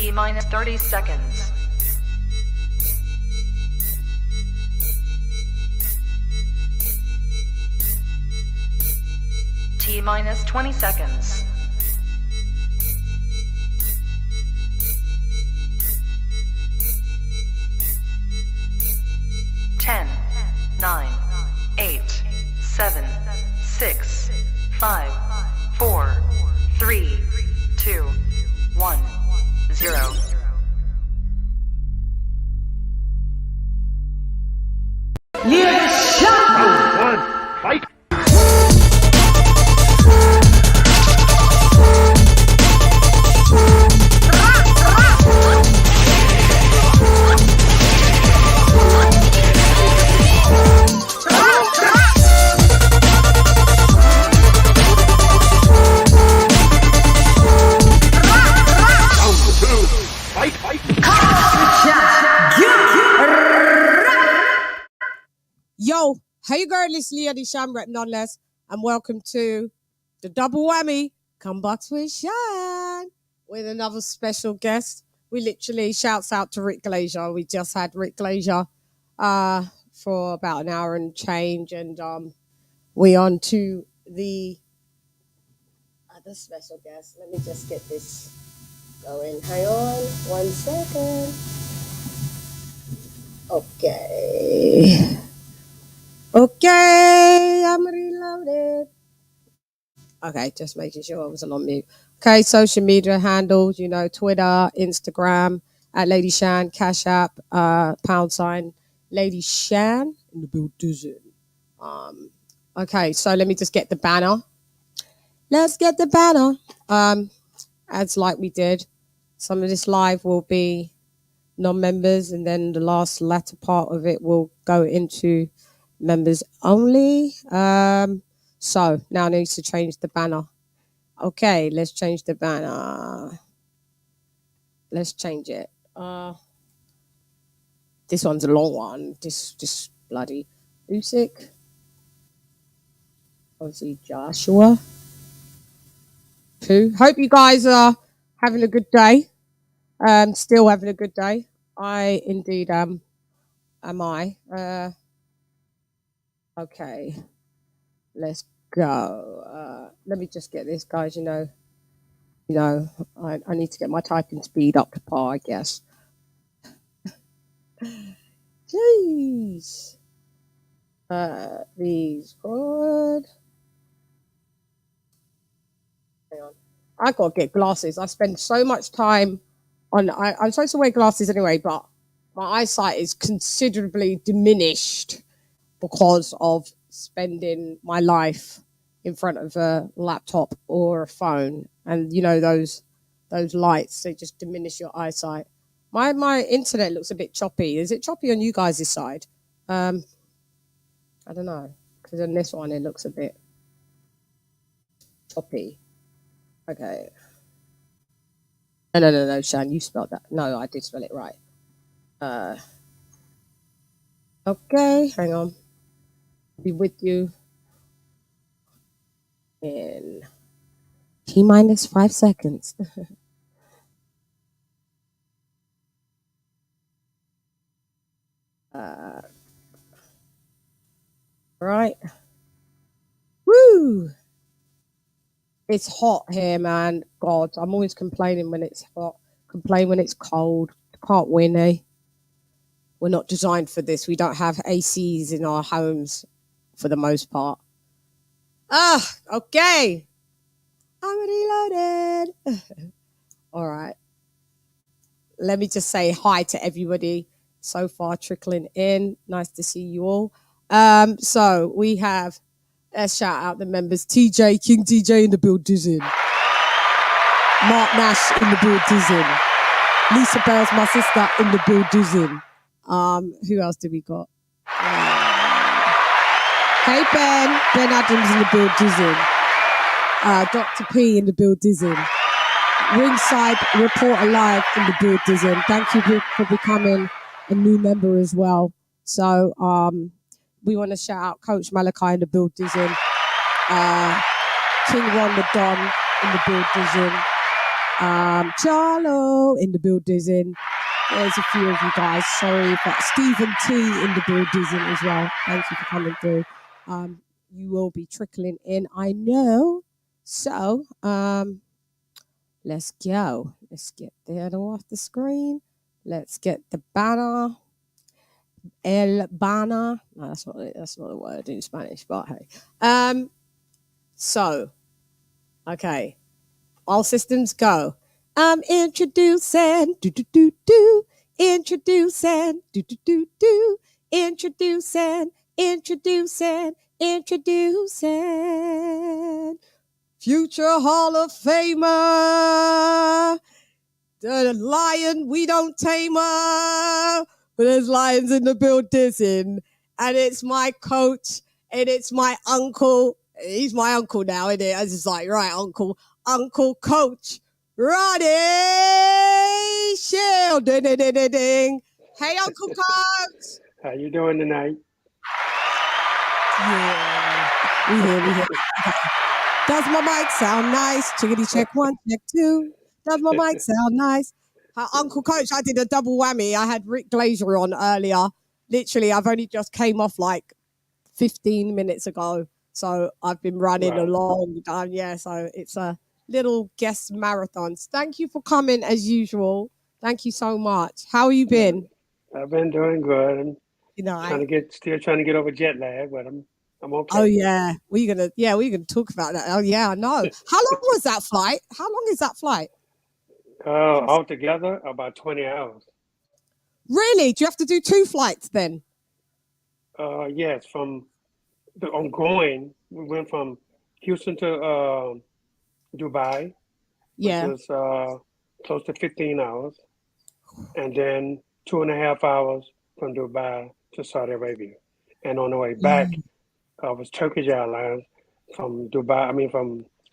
T-minus 30 seconds. T-minus 20 seconds. 10, 9, 8, 7, 6, 5, 4, 3, 2, 1, 0. Fight! Yo, hey girl, it's LadyChann, rep nonetheless, and welcome to the double whammy, Come Box with Shan, with another special guest. We literally, shouts out to Rick Glazier. We just had Rick Glazier for about an hour and change, and we on to the other special guest. Let me just get this going. Hang on 1 second. Okay, I'm reloaded. Okay, just making sure I wasn't on mute. Okay, social media handles, you know, Twitter, Instagram, at LadyChann, Cash App, # LadyChann in the building. Okay, so let me just get the banner. Let's get the banner. As like we did, some of this live will be non-members, and then the latter part of it will go into members only. So now I need to change the banner. Okay, let's change the banner. Let's change it. This one's a long one. This bloody USYK. Obviously Joshua. Pooh. Hope you guys are having a good day. Still having a good day. I indeed am. Am I? Okay. Let's go. Let me just get this, guys. You know, I need to get my typing speed up to par, I guess. Jeez. These good. Hang on. I gotta get glasses. I spend so much time on. I'm supposed to wear glasses anyway, but my eyesight is considerably diminished because of spending my life in front of a laptop or a phone, and you know those lights, they just diminish your eyesight. My internet looks a bit choppy. Is it choppy on you guys' side? I don't know, because on this one it looks a bit choppy. Okay. No, Shan, you spelled that. No, I did spell it right. Okay, hang on. Be with you in T-minus 5 seconds. Right. Woo! It's hot here, man. God, I'm always complaining when it's hot. Complain when it's cold. Can't win, eh? We're not designed for this. We don't have ACs in our homes for the most part. Okay. I'm reloaded. All right. Let me just say hi to everybody so far trickling in. Nice to see you all. So we have, let's shout out the members. TJ, King TJ in the building. Mark Nash in the building. Lisa Bells, my sister, in the building. Who else do we got? Hey Ben Adams in the building. Dr. P in the building. Ringside Reporter Live in the building. Thank you for becoming a new member as well. So we want to shout out Coach Malachi in the building. King Ron the Don in the building. Charlo in the building. There's a few of you guys. Sorry, but Stephen T in the building as well. Thank you for coming through. You will be trickling in, I know. So, let's go. Let's get that off the screen. Let's get the banner. El banner. No, that's not a word in Spanish, but hey. So, okay. All systems go. I'm introducing, introducing, introducing. Future Hall of Famer. The lion we don't tame her. But there's lions in the building. And it's my coach. And it's my uncle. He's my uncle now, isn't it? I was just like, right, uncle coach. Ronnie Shield. Ding, ding, ding, ding, ding. Hey, Uncle Coach. How you doing tonight? Yeah. We hear. Does my mic sound nice? Chickadee check 1, check 2. Does my mic sound nice? Uncle Coach, I did a double whammy. I had Rick Glazer on earlier. Literally, I've only just came off like 15 minutes ago. So I've been running a long time. Yeah, so it's a little guest marathons. Thank you for coming as usual. Thank you so much. How have you been? I've been doing good. I'm still trying to get over jet lag, but I'm okay. Oh yeah, we're gonna talk about that. Oh yeah, I know. How long was that flight? How long is that flight? Altogether, about 20 hours. Really? Do you have to do 2 flights then? Yes, from the ongoing, we went from Houston to Dubai, which was close to 15 hours, and then 2.5 hours from Dubai to Saudi Arabia. And on the way back, was Turkish Airlines from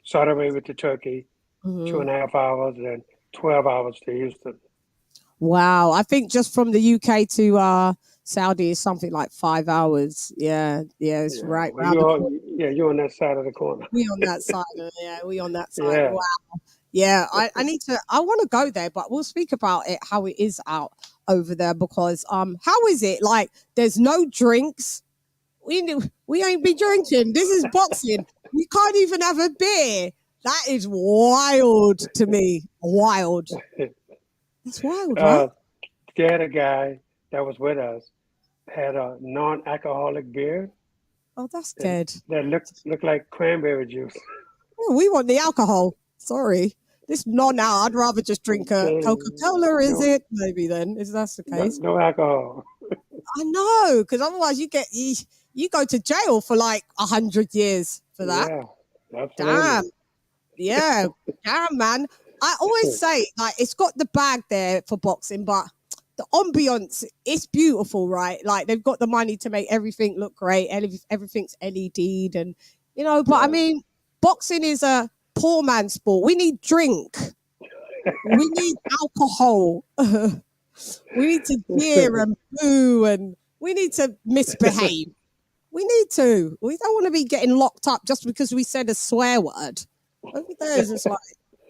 Saudi Arabia to Turkey, 2.5 hours, and 12 hours to Houston. Wow. I think just from the UK to Saudi is something like 5 hours. Yeah, it's right. Well, you're on that side of the corner. We on that side. We on that side. Yeah. Wow. Yeah, I want to go there, but we'll speak about it, how it is out over there, because how is it? Like, there's no drinks. We ain't be drinking. This is boxing. We can't even have a beer. That is wild to me. Wild. It's wild, right? They had a guy that was with us, had a non-alcoholic beer. Oh, that's good. That looked like cranberry juice. Oh, we want the alcohol. Sorry. This now. I'd rather just drink a Coca-Cola, is it? Maybe then, if that's the case. No alcohol. I know, because otherwise you go to jail for like 100 years for that. Yeah, absolutely. Damn. Yeah, damn, man. I always say, like, it's got the bag there for boxing, but the ambience, it's beautiful, right? Like, they've got the money to make everything look great. Everything's LED'd and, but I mean, boxing is a poor man's sport. We need drink. We need alcohol. We need to cheer and boo, and we need to misbehave. We need to. We don't want to be getting locked up just because we said a swear word. Over there is just like,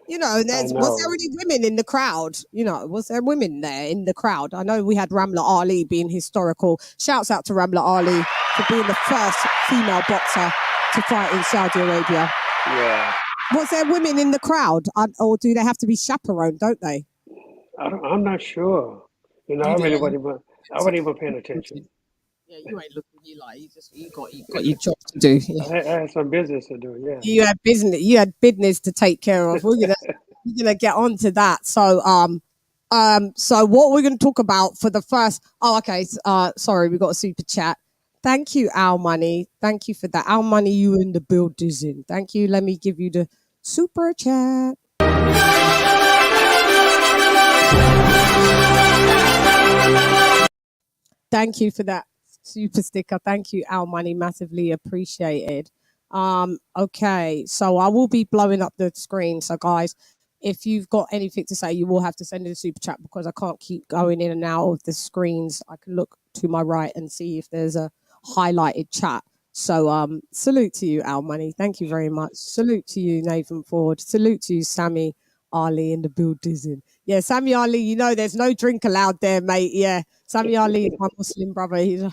was there any women in the crowd? Was there women there in the crowd? I know we had Ramla Ali being historical. Shouts out to Ramla Ali for being the first female boxer to fight in Saudi Arabia. Yeah. Was there women in the crowd? Or do they have to be chaperoned, don't they? I'm not sure. I wasn't even paying attention. Yeah, you ain't looking. You got your job to do. Yeah. I had some business to do. Yeah, you had business. You had business to take care of. We're gonna get on to that. So so what we're gonna talk about for the first. Oh, okay. Sorry, we got a super chat. Thank you, Al Money. Thank you for that. Al Money, you in the building. Thank you. Let me give you the super chat. Thank you for that super sticker. Thank you, Al Money. Massively appreciated. Okay, so I will be blowing up the screen. So, guys, if you've got anything to say, you will have to send in a super chat because I can't keep going in and out of the screens. I can look to my right and see if there's a highlighted chat. So, salute to you, Al Money. Thank you very much. Salute to you, Nathan Ford. Salute to you, Sammy. Ali in the building. Yeah, Sammy Ali, you know, there's no drink allowed there, mate. Yeah, Sammy Ali is my Muslim brother. He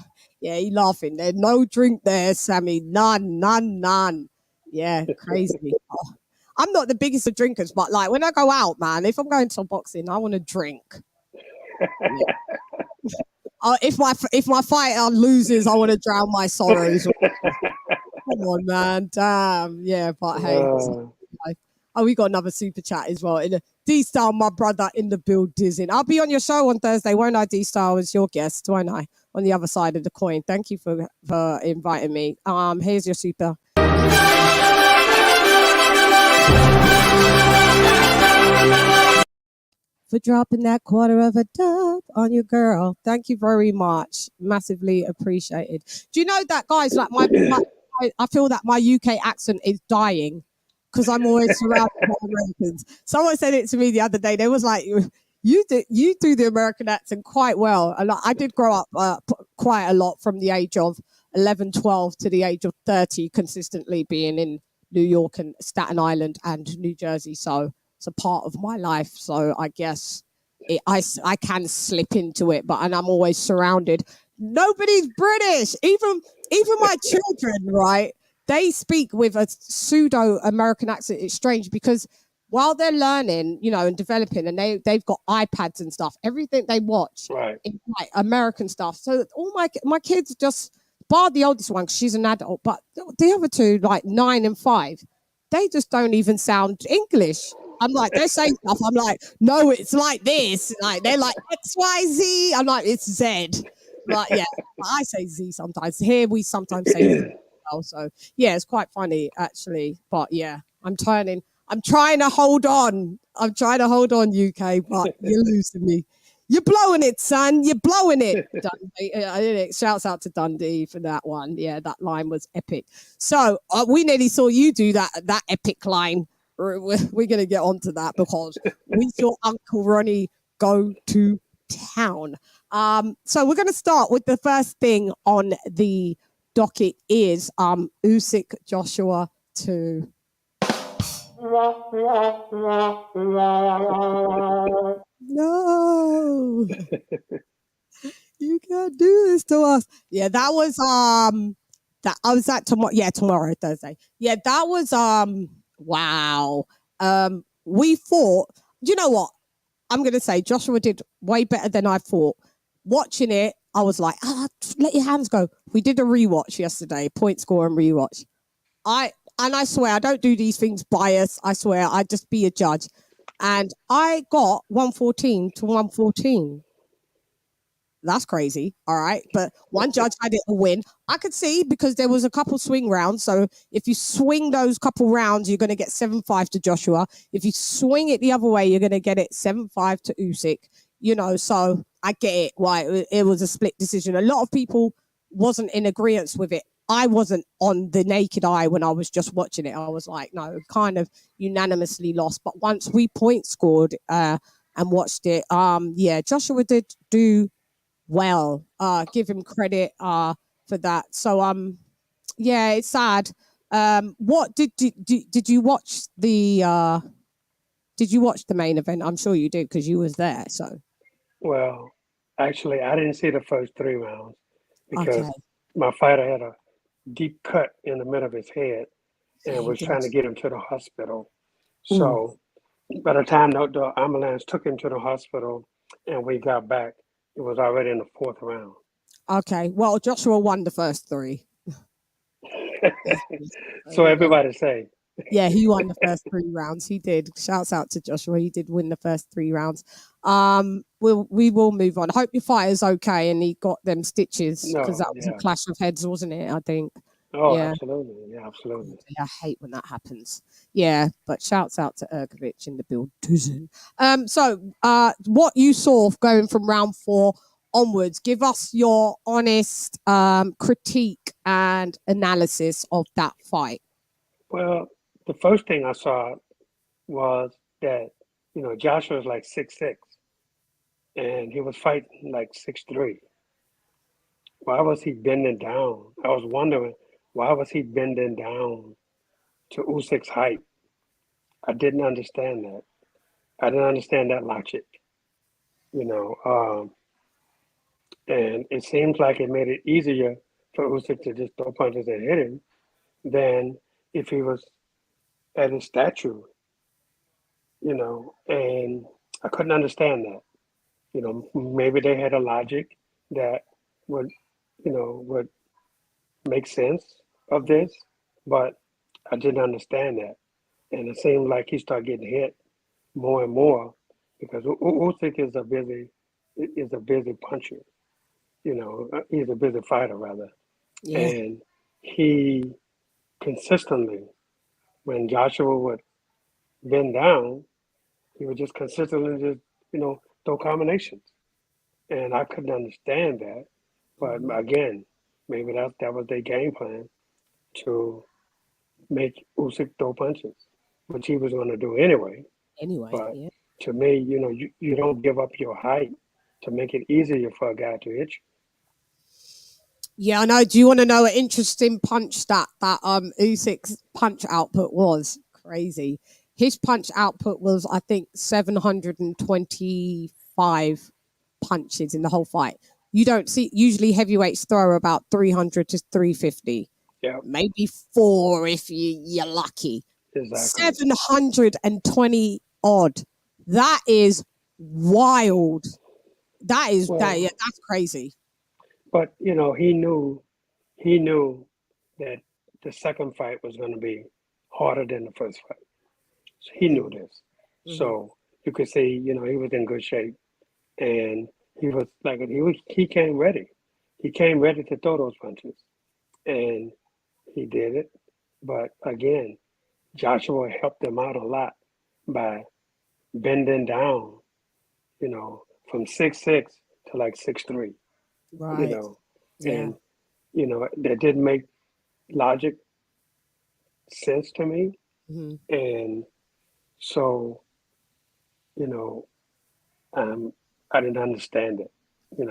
laughing. There's no drink there, Sammy. None, none, none. Yeah, crazy. Oh, I'm not the biggest of drinkers, but like when I go out, man, if I'm going to boxing, I want to drink. Yeah. If my fighter loses, I want to drown my sorrows. Come on, man. Damn. Yeah, but hey. Oh, we got another super chat as well. D-Style, my brother in the building. I'll be on your show on Thursday, won't I, D-Style, as your guest, won't I? On the other side of the coin. Thank you for inviting me. Here's your super. For dropping that quarter of a dub on your girl. Thank you very much. Massively appreciated. Do you know that, guys, like I feel that my UK accent is dying because I'm always surrounded by Americans. Someone said it to me the other day. They was like, you do the American accent quite well. And I did grow up quite a lot from the age of 11, 12 to the age of 30, consistently being in New York and Staten Island and New Jersey. So it's a part of my life. So I guess I can slip into it, and I'm always surrounded. Nobody's British. Even my children, right? They speak with a pseudo American accent. It's strange because while they're learning, you know, and developing, and they've got iPads and stuff, everything they watch is like American stuff. So all my kids, just bar the oldest one, 'cause she's an adult, but the other two, like 9 and 5, they just don't even sound English. I'm like, they're saying stuff. I'm like, no, it's like this. Like they're like XYZ. I'm like, it's Z. Like, yeah, I say Z sometimes. Here we sometimes say Z. So yeah, it's quite funny actually. But yeah, I'm trying to hold on. I'm trying to hold on, UK, but you're losing me. You're blowing it, son. You're blowing it. Dundee. Shouts out to Dundee for that one. Yeah, that line was epic. So we nearly saw you do that epic line. We're going to get onto that because we saw Uncle Ronnie go to town. So we're going to start with the first thing on the docket is Usyk Joshua 2. No, you can't do this to us. Yeah, that was that I was at tomorrow. Yeah, tomorrow, Thursday. Yeah, that was wow. We thought, you know what? I'm gonna say Joshua did way better than I thought. Watching it, I was like, let your hands go. We did a rewatch yesterday, point score and rewatch. I swear I don't do these things biased. I swear I just be a judge. And I got 114 to 114. That's crazy. All right. But one judge had it a win. I could see because there was a couple swing rounds. So if you swing those couple rounds, you're going to get 7-5 to Joshua. If you swing it the other way, you're going to get it 7-5 to Usyk. You know, so I get it. Why it was a split decision. A lot of people wasn't in agreement with it. I wasn't on the naked eye when I was just watching it. I was like, no, kind of unanimously lost. But once we point scored and watched it, yeah, Joshua did do well. Give him credit for that. So yeah, it's sad. What did you watch the main event? I'm sure you did because you was there. So well, actually, I didn't see the first 3 rounds because my fighter had a deep cut in the middle of his head and was trying to get him to the hospital. So by the time the ambulance took him to the hospital and we got back, it was already in the 4th round. Okay. Well, Joshua won the first 3. So everybody say. Yeah, he won the first 3 rounds. He did. Shouts out to Joshua. He did win the first 3 rounds. We will move on. Hope your fighter's okay and he got them stitches because that was a clash of heads, wasn't it? I think. Oh, yeah. Absolutely. Yeah, absolutely. I hate when that happens. Yeah, but shouts out to HERGOVIC in the building. So what you saw going from round 4 onwards, give us your honest critique and analysis of that fight. Well, the first thing I saw was that, you know, Joshua was like 6'6", and he was fighting like 6'3". Why was he bending down? I was wondering, why was he bending down to Usyk's height? I didn't understand that. I didn't understand that logic, you know. And it seems like it made it easier for Usyk to just throw punches and hit him than if he was at his statue, you know. And I couldn't understand that. You know, maybe they had a logic that would, would make sense of this, but I didn't understand that. And it seemed like he started getting hit more and more because Usyk is a busy puncher. You know, he's a busy fighter rather, Yeah. and he consistently, when Joshua would bend down, he would just consistently just throw combinations, and I couldn't understand that. But again, maybe that was their game plan to make Usyk throw punches, which he was going to do anyway. Anyway, But yeah. to me, you don't give up your height to make it easier for a guy to hit you. Yeah, I know. Do you want to know an interesting punch that Usyk's punch output was? Crazy. His punch output was, I think, 725 punches in the whole fight. You don't see, usually heavyweights throw about 300 to 350. Yeah, Maybe 4 if you're lucky. exactly. 720 odd. That is wild. That is that's crazy. But he knew that the second fight was going to be harder than the first fight. So he knew this. So you could say, he was in good shape, and he was like he came ready. He came ready to throw those punches, and he did it. But again, Joshua helped him out a lot by bending down, from 6'6" to like 6'3", Right. and that didn't make logic sense to me. And so, I didn't understand it.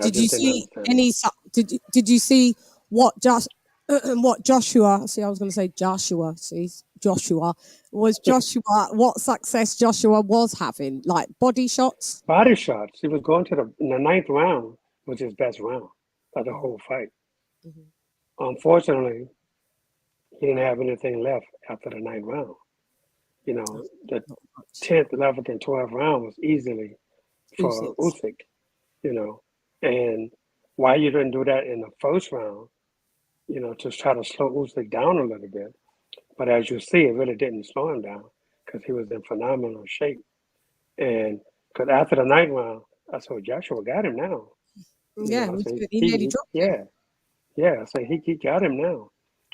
Did you see any? Did you see what Joshua? See, I was going to say Joshua. See, Joshua what success Joshua was having, like body shots. Body shots. He was going to in the 9th round was his best round of the whole fight. Unfortunately, he didn't have anything left after the 9th round. The 10th, 11th, and 12th round was easily for Usyk. And why you didn't do that in the first round, to try to slow Usyk down a little bit. But as you see, it really didn't slow him down because he was in phenomenal shape. And because after the 9th round, I said, Joshua got him now. He nearly dropped him. Yeah. So he got him now.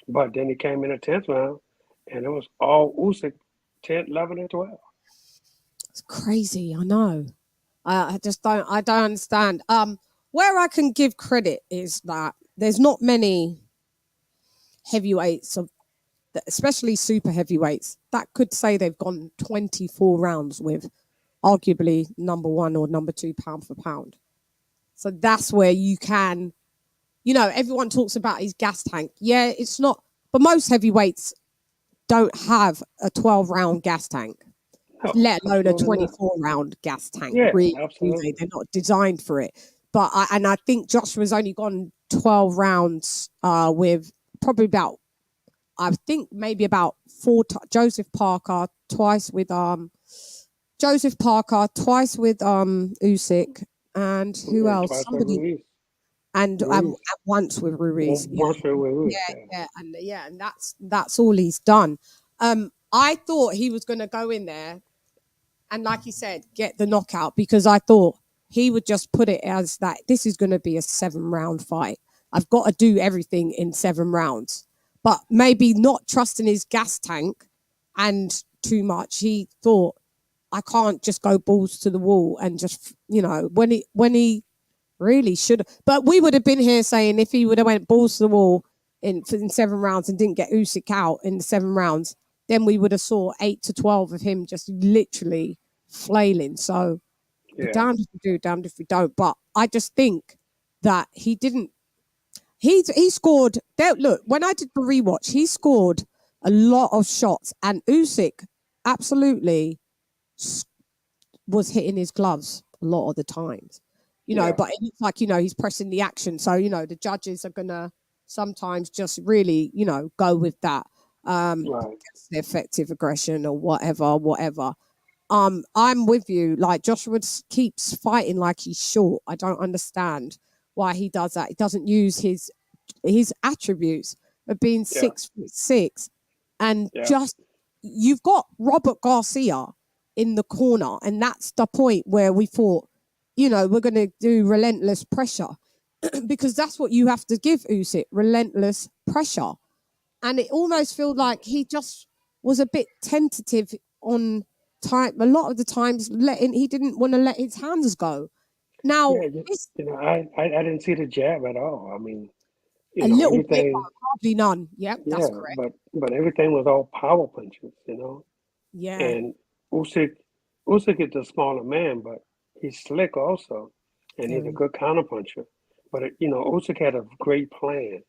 But then he came in the 10th round, and it was all Usyk, 10, 11, and 12. It's crazy. I know. I don't understand. Where I can give credit is that there's not many heavyweights especially super heavyweights that could say they've gone 24 rounds with arguably number 1 or number 2 pound for pound. So that's where you can, everyone talks about his gas tank. Yeah, it's not, but most heavyweights don't have a 12-round gas tank. Let alone a 24-round gas tank. Yeah, really, absolutely. they're not designed for it. But I think Joshua's only gone 12 rounds with probably about, I think maybe about 4. Joseph Parker twice with Usyk, and who else? Somebody. And once with Ruiz. Once with Ruiz. And that's all he's done. I thought he was going to go in there and, like he said, get the knockout, because I thought he would just put it as that this is going to be a 7-round fight. I've got to do everything in 7 rounds. But maybe not trusting his gas tank and too much, he thought, I can't just go balls to the wall and just, when he really should have. But we would have been here saying if he would have went balls to the wall in 7 rounds and didn't get Usyk out in the 7 rounds, then we would have saw 8 to 12 of him just literally flailing. So damned if we do, damned if we don't. But I just think that he didn't. He scored. Look, when I did the rewatch, he scored a lot of shots, and Usyk absolutely was hitting his gloves a lot of the times, you know, but it looks like, you know, he's pressing the action. So, you know, the judges are going to sometimes just really, you know, go with that, Right. the effective aggression or whatever. I'm with you. Like Joshua keeps fighting like he's short. I don't understand why he does that. He doesn't use his attributes of being Yeah. 6'6", and Yeah. just you've got Robert Garcia in the corner, and that's the point where we thought, you know, we're going to do relentless pressure because that's what you have to give Usyk, relentless pressure. And it almost felt like he just was a bit tentative on time. A lot of the times, he didn't want to let his hands go. Now, Yeah. it's You know, I didn't see the jab at all. I mean, you a know, little bit, everything. hardly none. Yep, that's Yeah, correct. but everything was all power punches, you know. Yeah. And Usyk is a smaller man, but he's slick also, and he's a Very. good counterpuncher. But you know, Usyk had a great plan.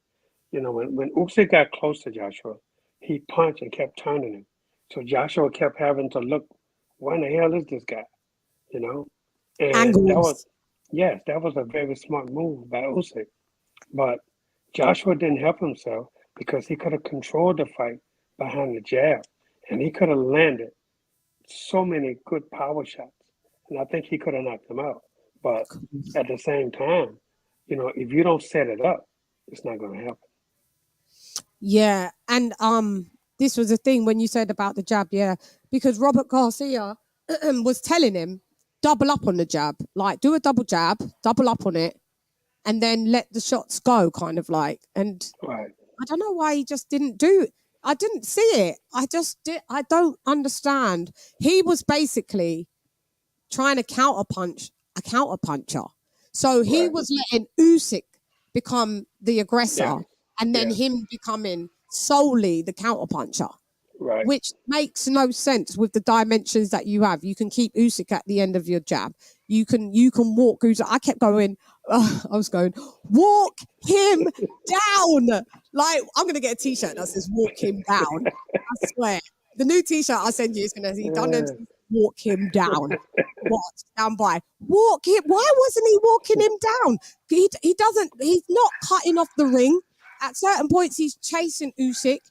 You know, when Usyk got close to Joshua, he punched and kept turning him. So Joshua kept having to look, where in the hell is this guy? You know, and Angles. that was a very smart move by Usyk. But Joshua didn't help himself because he could have controlled the fight behind the jab, and he could have landed so many good power shots, and I think he could have knocked him out. But at the same time, you know, if you don't set it up, it's not going to happen. Yeah, and this was a thing when you said about the jab, yeah, because Robert Garcia was telling him double up on the jab, like do a double jab, double up on it, and then let the shots go, kind of like. And Right. I don't know why he just didn't do it. I didn't see it. I just did. I don't understand. He was basically trying to counterpunch a counterpuncher. So he Right. was letting Usyk become the Yeah. aggressor and then Yeah. him becoming solely the counterpuncher, Right. which makes no sense with the dimensions that you have. You can keep Usyk at the end of your jab. You can walk Usyk. I kept going. I was going, walk him down. Like I'm gonna get a T-shirt that says "Walk him down." I swear. The new T-shirt I send you is gonna see Donald Yeah. walk him down. What? Stand by. Walk him. Why wasn't he walking him down? He doesn't. He's not cutting off the ring. At certain points, he's chasing Usyk.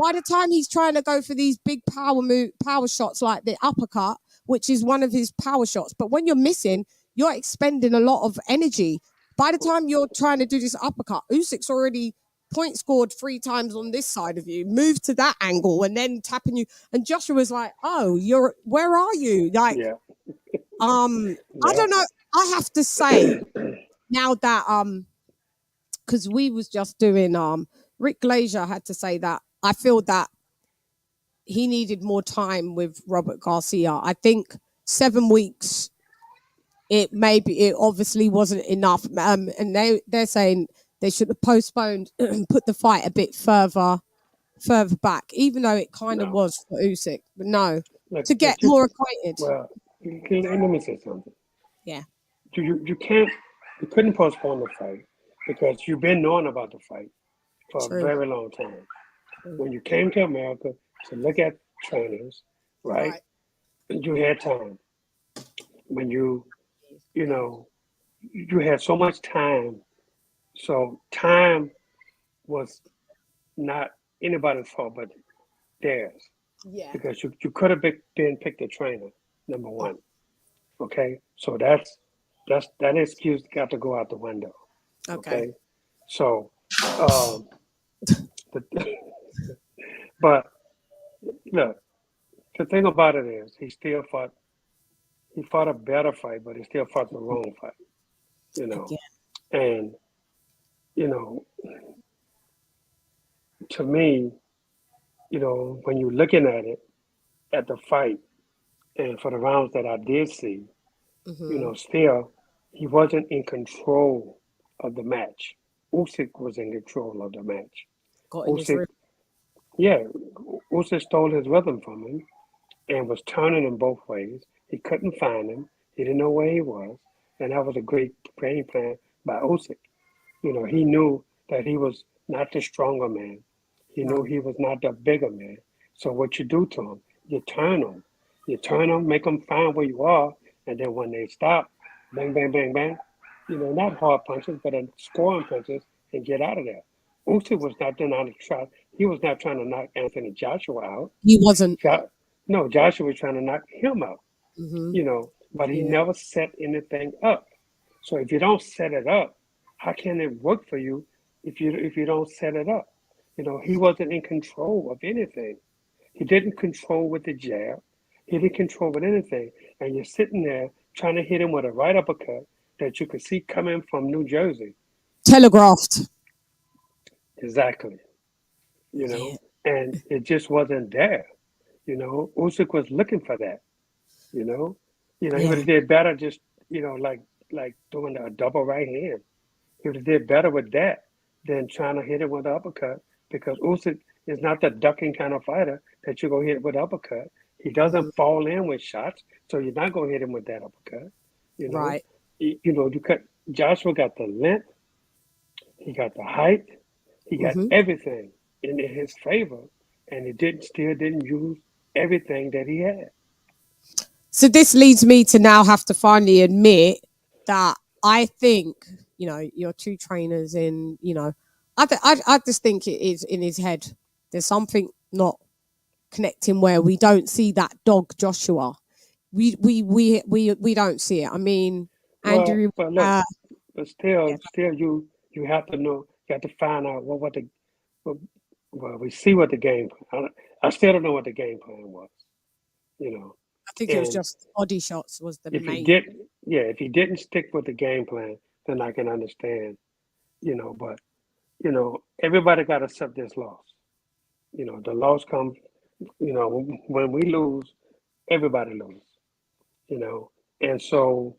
By the time he's trying to go for these big power shots like the uppercut, which is one of his power shots, but when you're missing, you're expending a lot of energy. By the time you're trying to do this uppercut, Usyk's already point scored 3 times on this side of you, moved to that angle, and then tapping you. And Joshua was like, "Oh, where are you?" Like, Yeah. I Yeah. don't know. I have to say now that because we was just doing Rick Glazier had to say that I feel that he needed more time with Robert Garcia. I think 7 weeks. It obviously wasn't enough, and they're saying they should have postponed, put the fight a bit further back, even though it kind of No. was for Usyk. But no, Look. to get Look. You. more acquainted. Well, let me say something. Yeah, You can't. You couldn't postpone the fight because you've been knowing about the fight for a true. very long time. True. When you came to America to look at trainers, right? Right. You had time. When you know, you had so much time. So time was not anybody's fault but theirs. Yeah. Because you could have been picked a trainer, number one. Okay? So that excuse got to go out the window. Okay. Okay? So the, but look, the thing about it is he fought a better fight, but he still fought the wrong fight. You know. Again. And you know, to me, you know, when you're looking at it, at the fight, and for the rounds that I did see, you know, still, he wasn't in control of the match. Usyk was in control of the match. Got in his Usyk, room. yeah, Usyk stole his rhythm from him and was turning him both ways. He couldn't find him. He didn't know where he was. And that was a great game plan by Usyk. You know, he knew that he was not the stronger man. He knew he was not the bigger man. So what you do to him, you turn him. You turn him, make him find where you are, And then when they stop, bang, bang, bang, bang, not hard punches, but scoring punches and get out of there. Usyk was not trying to try. He was not trying to knock Anthony Joshua out. He wasn't. No, Joshua was trying to knock him out. But he never set anything up. So if you don't set it up, how can it work for you if you don't set it up? He wasn't in control of anything. He didn't control with the jab. He didn't control with anything. And you're sitting there trying to hit him with a right uppercut that you could see coming from New Jersey. Telegraphed. Exactly. And it just wasn't there. Usyk was looking for that. He would have did better just, like doing a double right hand. He would have did better with that than trying to hit it with an uppercut, because Usyk is not the ducking kind of fighter that you go hit with uppercut. He doesn't fall in with shots, so you're not going to hit him with that uppercut. Right. Joshua got the length, he got the height, he got everything in his favor, and he still didn't use everything that he had. So this leads me to now have to finally admit that I think, your two trainers in, I just think it is in his head. There's something not connecting where we don't see that dog Joshua. We don't see it. I mean, Andrew. But still, you have to know. You have to find out we see what the game plan. I still don't know what the game plan was. I think it was just body shots was the main. If he didn't stick with the game plan, then I can understand. But everybody got to accept this loss. The loss comes. When we lose, everybody loses. And so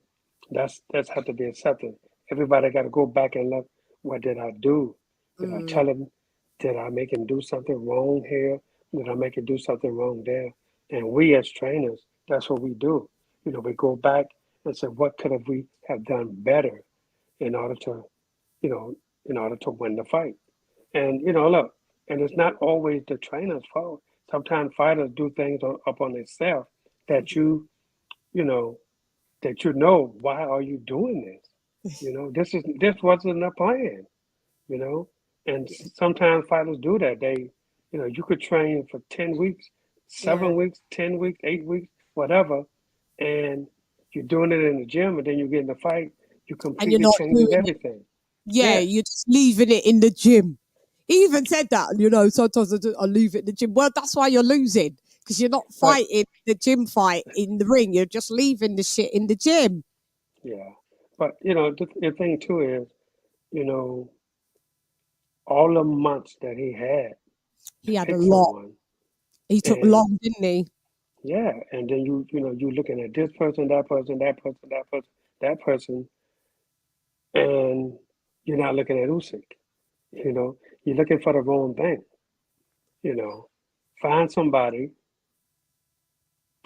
that's have to be accepted. Everybody got to go back and look. What did I do? Did I tell him? Did I make him do something wrong here? Did I make him do something wrong there? And we as trainers, that's what we do. We go back and say, what could we have done better in order to win the fight? And look, and it's not always the trainer's fault. Sometimes fighters do things up on themselves that why are you doing this? This wasn't a plan. And sometimes fighters do that. You could train for 10 weeks, 7 weeks, 10 weeks, 8 weeks, whatever, and you're doing it in the gym, and then you get in the fight, you completely change everything. You're just leaving it in the gym. He even said that, sometimes I leave it in the gym. Well, that's why you're losing, because you're not fighting the gym fight in the ring. You're just leaving the shit in the gym. Yeah. But, the thing too is, all the months that he had a lot. He took long, didn't he? Yeah. And then you're looking at this person, that person, that person, that person, that person, and you're not looking at Usyk. You're looking for the wrong thing. Find somebody,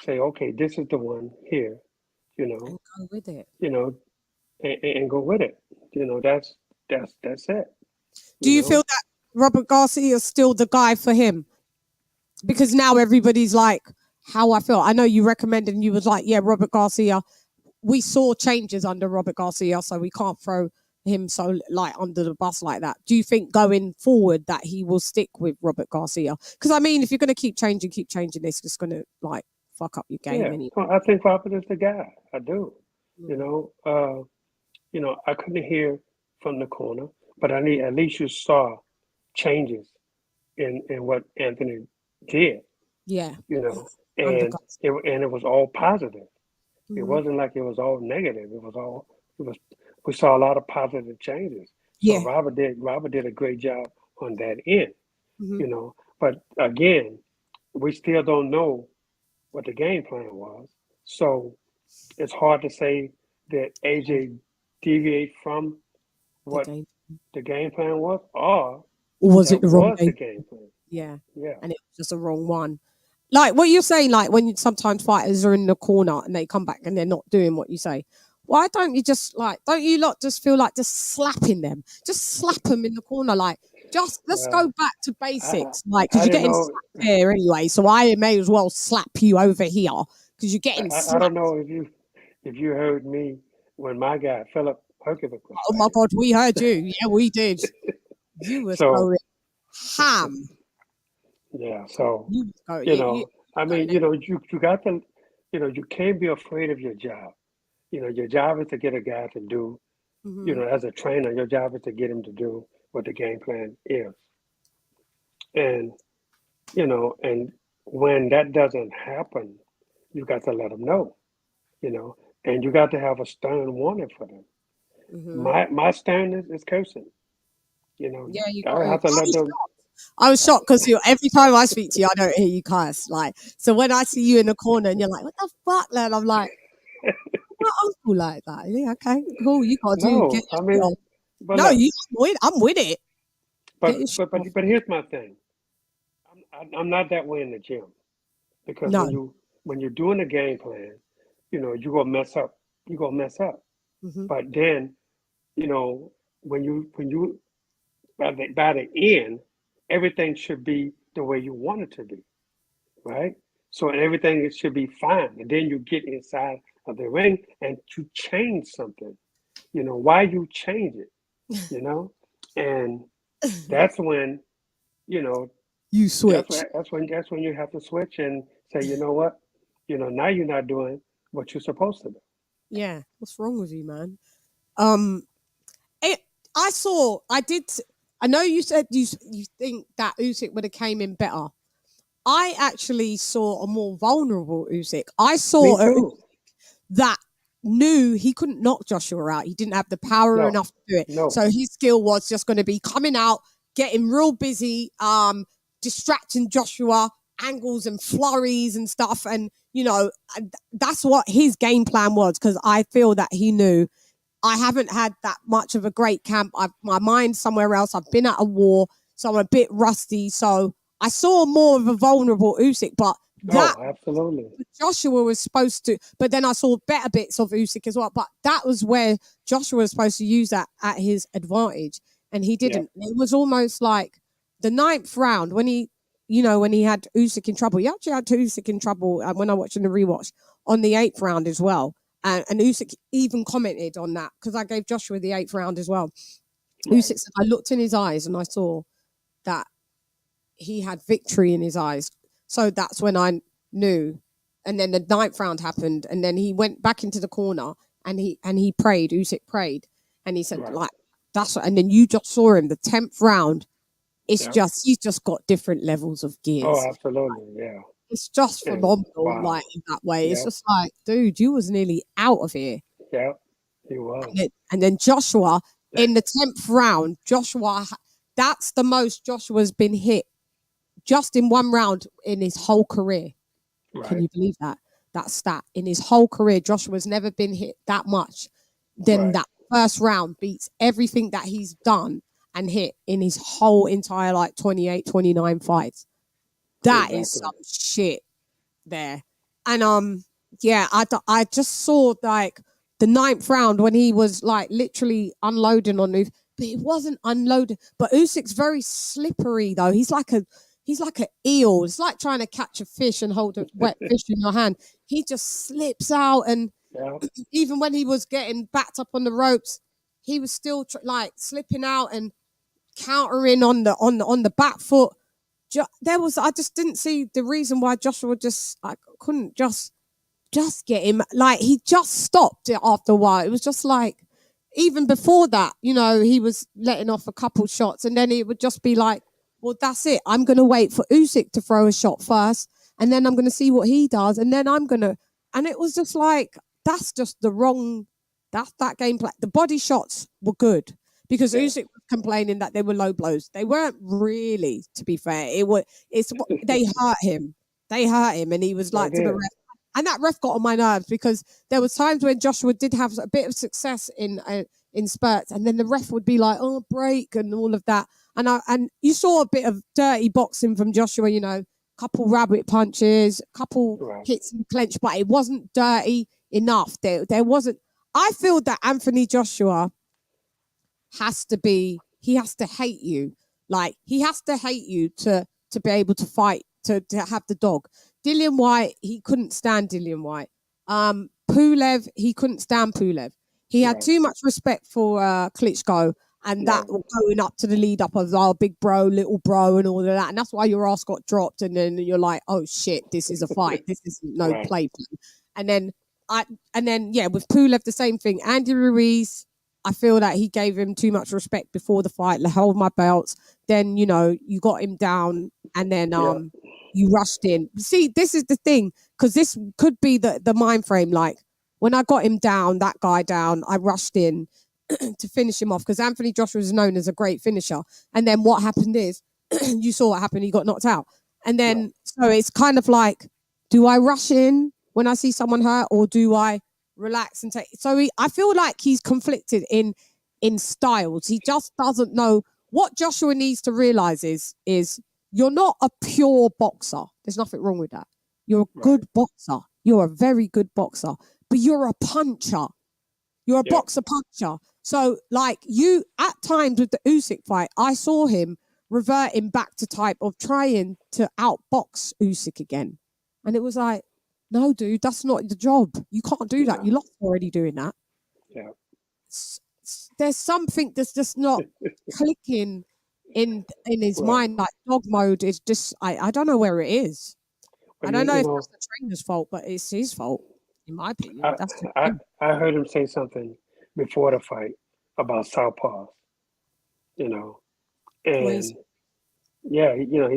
say, okay, this is the one here, and go with it. And go with it. That's it. Do you feel that Robert Garcia is still the guy for him? Because now everybody's like, how I feel. I know you recommended and you was like, yeah, Robert Garcia. We saw changes under Robert Garcia, so we can't throw him so under the bus like that. Do you think going forward that he will stick with Robert Garcia? Because I mean, if you're going to keep changing, it's just going to fuck up your game. Yeah, anyway. I think Robert is the guy. I do. I couldn't hear from the corner, but at least you saw changes in what Anthony did. Yeah. And it was all positive. It wasn't like it was all negative. We saw a lot of positive changes. So Robert did a great job on that end. But again, we still don't know what the game plan was. So it's hard to say that AJ deviate from what the game plan was, or was it the wrong game plan? Yeah. And it was just a wrong one. Like what you're saying, when sometimes fighters are in the corner and they come back and they're not doing what you say. Why don't you just don't you lot just feel like just slapping them? Just slap them in the corner, let's go back to basics. Because you're getting slapped here anyway, so I may as well slap you over here because you're getting slapped. I don't know if you heard me when my guy Philip HERGOVIC was Oh my fighting. God, we heard you. Yeah, we did. You was So going ham. yeah, so You was going. you You know, I mean, going. you got to, you can't be afraid of your job. Your job is to get a guy to do, Mm-hmm. as a trainer, your job is to get him to do what the game plan is. And, and when that doesn't happen, you got to let them know, you know, and you got to have a stern warning for them. Mm-hmm. My sternness is cursing, Yeah, you got I it. have to let them. I was shocked because every time I speak to you, I don't hear you cuss. Like, so when I see you in the corner and you're like, "What the fuck, man?" I'm like, "My uncle like that." Yeah, okay, cool. You got to get No, your I shit mean, on. but No, look, you. I'm with it. Get but your shit but but off. but here's my thing. I'm not that way in the gym because No. when you're doing a game plan, you're gonna mess up. You're gonna mess up. Mm-hmm. But then, you know, when you by the end, everything should be the way you want it to be, right? So everything should be fine. And then you get inside of the ring and you change something. Why you change it, and that's when, you know, You that's switch. when that's when you have to switch and say, you know what, now you're not doing what you're supposed to do. Yeah. What's wrong with you, man? Um. It. I saw. I did. I know you said you think that Usyk would have came in better. I actually saw a more vulnerable Usyk. I Me saw a too. that knew he couldn't knock Joshua out. He didn't have the power No, enough to do it. no. So his skill was just going to be coming out, getting real busy, distracting Joshua, angles and flurries and stuff. And, that's what his game plan was because I feel that he knew I haven't had that much of a great camp. My mind's somewhere else. I've been at a war, so I'm a bit rusty. So I saw more of a vulnerable Usyk, but that Oh, absolutely. Joshua was supposed to, but then I saw better bits of Usyk as well. But that was where Joshua was supposed to use that at his advantage, and he Yeah, didn't. It was almost like the ninth round when he had Usyk in trouble. He actually had Usyk in trouble when I watched in the rewatch on the eighth round as well. And Usyk even commented on that because I gave Joshua the eighth round as well. right, Usyk said, I looked in his eyes and I saw that he had victory in his eyes. So that's when I knew. And then the ninth round happened, and then he went back into the corner and he prayed. Usyk prayed, and he said, right. like, that's what. And then you just saw him the 10th round. It's Yeah. just he's just got different levels of Oh, gears. absolutely. Yeah. It's just And phenomenal, wow. like in that way. It's Yeah. just like, dude, you was nearly out of here. Yeah. He was. And then Joshua in the 10th round, that's the most Joshua's been hit just in one round in his whole career. Can Right. you believe that? That stat in his whole career, Joshua's never been hit that much. Then Right. that first round beats everything that he's done and hit in his whole entire 28, 29 fights. That is Exactly. some shit there. And yeah, I just saw like the ninth round when he was like literally unloading on Usyk, but it wasn't unloaded. But Usyk's very slippery though. He's like an eel. It's like trying to catch a fish and hold a wet fish in your hand. He just slips out, and Yeah. even when he was getting backed up on the ropes, he was still like slipping out and countering on the back foot. I just didn't see the reason why Joshua couldn't just get him. Like he just stopped it after a while. It was just like even before that, he was letting off a couple shots, and then it would just be like, well, that's it. I'm gonna wait for Usyk to throw a shot first, and then I'm gonna see what he does, and then I'm gonna. And it was just like that's just the wrong. That's that gameplay. The body shots were good because Yes. Usyk was complaining that they were low blows. They weren't really, to be fair. They hurt him. They hurt him, and he was They like to the did. ref. And that ref got on my nerves because there was times when Joshua did have a bit of success in spurts, and then the ref would be like, "Oh, break," and all of that. And you saw a bit of dirty boxing from Joshua. Couple rabbit punches, couple Right. hits and clench, but it wasn't dirty enough. There wasn't. I feel that Anthony Joshua he has to hate you. Like he has to hate you to be able to fight, to have the dog. Dillian White, he couldn't stand Dillian White. Pulev, he couldn't stand Pulev. He had too much respect for Klitschko, and that going up to the lead up of big bro, little bro, and all of that. And that's why your ass got dropped. And then you're like, oh shit, this is a fight. This is no play. And then with Pulev, the same thing. Andy Ruiz, I feel that he gave him too much respect before the fight. Like, hold my belts. Then, you got him down, and then you rushed in. See, this is the thing, because this could be the mind frame. Like, when I got him down, that guy down, I rushed in to finish him off, because Anthony Joshua is known as a great finisher. And then what happened is, you saw what happened. He got knocked out. And then, so it's kind of like, do I rush in when I see someone hurt, or do I relax and take? So I feel like he's conflicted in styles. He just doesn't know. What Joshua needs to realize is you're not a pure boxer. There's nothing wrong with that. You're a good boxer. You're a very good boxer, but you're a puncher. You're a boxer puncher. So like you, at times with the Usyk fight, I saw him reverting back to type of trying to outbox Usyk again. And it was like, no, dude, that's not the job. You can't do that. You lost already doing that. Yeah. There's something that's just not clicking in his mind. Like, dog mode is just, I don't know where it is. I don't know if it's the trainer's fault, but it's his fault, in my opinion. I heard him say something before the fight about southpaws, and he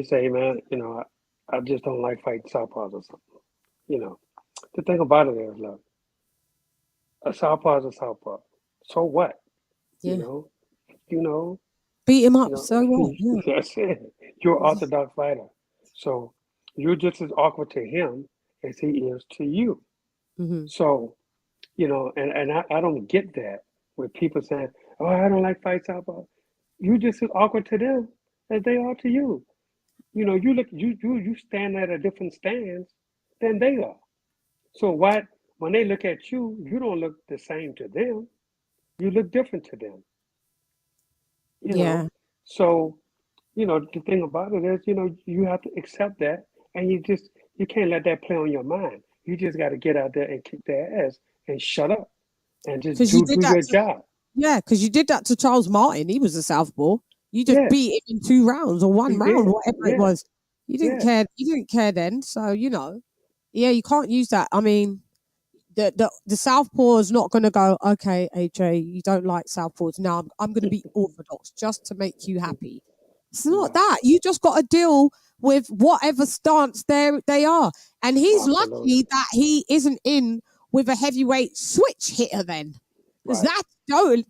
said, hey, man, I just don't like fighting southpaws or something. The thing about it is, look, a southpaw is a southpaw. So what? Yeah. Beat him up. So what? Yeah. That's it. You're an orthodox fighter, so you're just as awkward to him as he is to you. Mm-hmm. So, and I don't get that with people saying, "Oh, I don't like fight southpaw." You just as awkward to them as they are to you. You stand at a different stance than they are. So when they look at you, you don't look the same to them. You look different to them. You know. So, the thing about it is, you have to accept that, and you can't let that play on your mind. You just got to get out there and kick their ass and shut up and just do your job. Yeah, because you did that to Charles Martin. He was a southpaw. You just beat him in 2 rounds or 1 round, whatever it was. You didn't care. You didn't care then. So, you can't use that. I mean, the southpaw is not going to go, okay, AJ, you don't like southpaws. Now I'm going to be orthodox just to make you happy. It's not that. You just got to deal with whatever stance they are. And he's lucky that he isn't in with a heavyweight switch hitter then. Because that's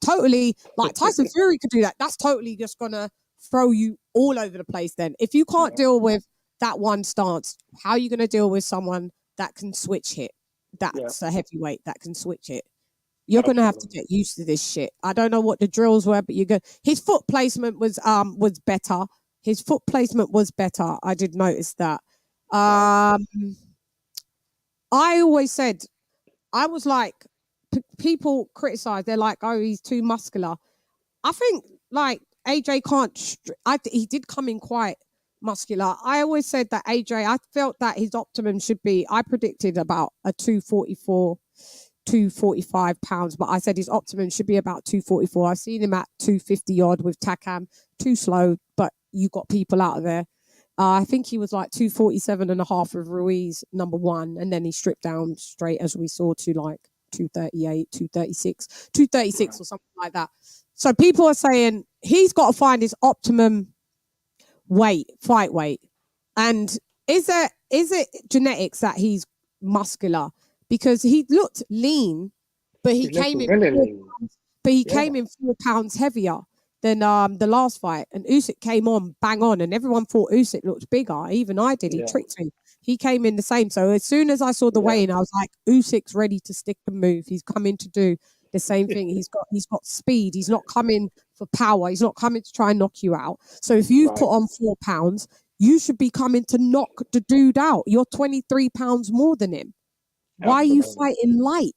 totally, like Tyson Fury could do that. That's totally just going to throw you all over the place then. If you can't deal with that one stance, how are you going to deal with someone that can switch hit? That's a heavyweight that can switch it. You're going to have to get used to this shit. I don't know what the drills were, but his foot placement was better. His foot placement was better. I did notice that. I always said, I was like, people criticize. They're like, oh, he's too muscular. I think like AJ can't. He did come in quite muscular. I always said that AJ. I felt that his optimum should be. I predicted about a 244, 245 pounds, but I said his optimum should be about 244. I've seen him at 250 odd with Takam. Too slow, but you got people out of there. I think he was like 247 and a half with Ruiz, number 1, and then he stripped down straight, as we saw, to like 238, 236 or something like that. So people are saying he's got to find his optimum fight weight. And is it genetics that he's muscular? Because he looked lean, but he came in really lean. But he came in 4 pounds heavier than the last fight. And Usyk came on bang on, and everyone thought Usyk looked bigger. Even I did. He tricked me. He came in the same. So as soon as I saw the weigh-in, I was like, Usyk's ready to stick and move. He's coming to do the same thing. He's got speed. He's not coming for power. He's not coming to try and knock you out. So if you put on 4 pounds, you should be coming to knock the dude out. You're 23 pounds more than him. Why are you fighting light?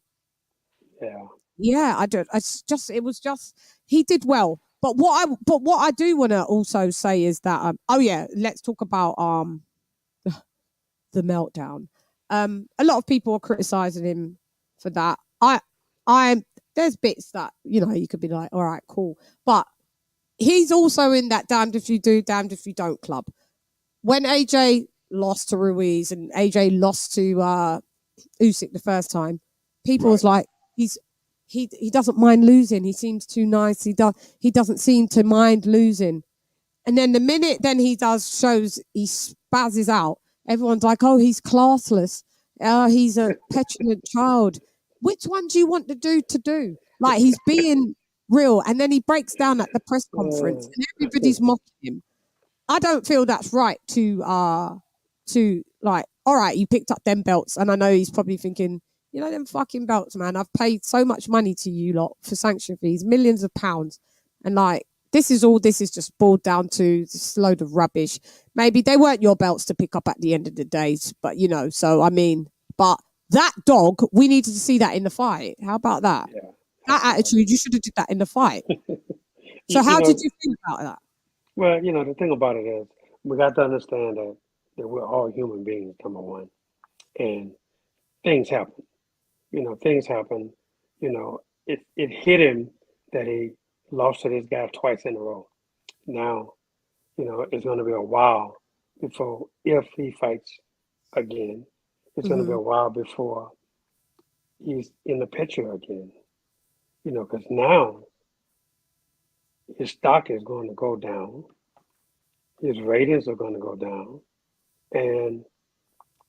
Yeah, I don't. It was just he did well. But what I do want to also say is that let's talk about the meltdown. A lot of people are criticizing him for that. There's bits that, you know, you could be like, all right, cool. But he's also in that damned if you do, damned if you don't club. When AJ lost to Ruiz and AJ lost to Usyk the first time, people was like, he doesn't mind losing. He seems too nice. He doesn't seem to mind losing. And then the minute then he shows he spazzes out, everyone's like, oh, he's classless. He's a petulant child. Which one do you want the dude to do? Like, he's being real. And then he breaks down at the press conference and everybody's mocking him. I don't feel that's right to like, all right, you picked up them belts. And I know he's probably thinking, you know, them fucking belts, man. I've paid so much money to you lot for sanction fees, millions of pounds. And like, this is just boiled down to this load of rubbish. Maybe they weren't your belts to pick up at the end of the day, but you know, so I mean, but that dog, we needed to see that in the fight. How about that? Yeah, that attitude, you should have did that in the fight. So how did you feel about that? Well, you know, the thing about it is we got to understand that we're all human beings, number one. And things happen. You know, things happen. You know, it hit him that he lost to this guy twice in a row. Now, you know, it's going to be a while before, if he fights again, it's going to be a while before he's in the picture again. You know, because now his stock is going to go down. His ratings are going to go down. And,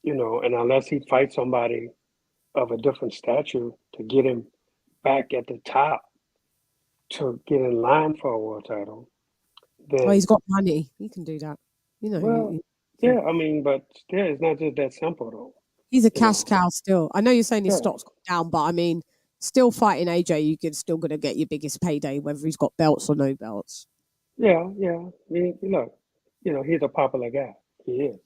you know, and unless he fights somebody of a different stature to get him back at the top, to get in line for a world title, then he's got money. He can do that. You know. Well, yeah, I mean, but still, it's not just that simple though. He's a cash cow still. I know you're saying his stock's gone down, but I mean, still fighting AJ, you can still gonna get your biggest payday, whether he's got belts or no belts. Yeah. I mean, look, you know, he's a popular guy. He is.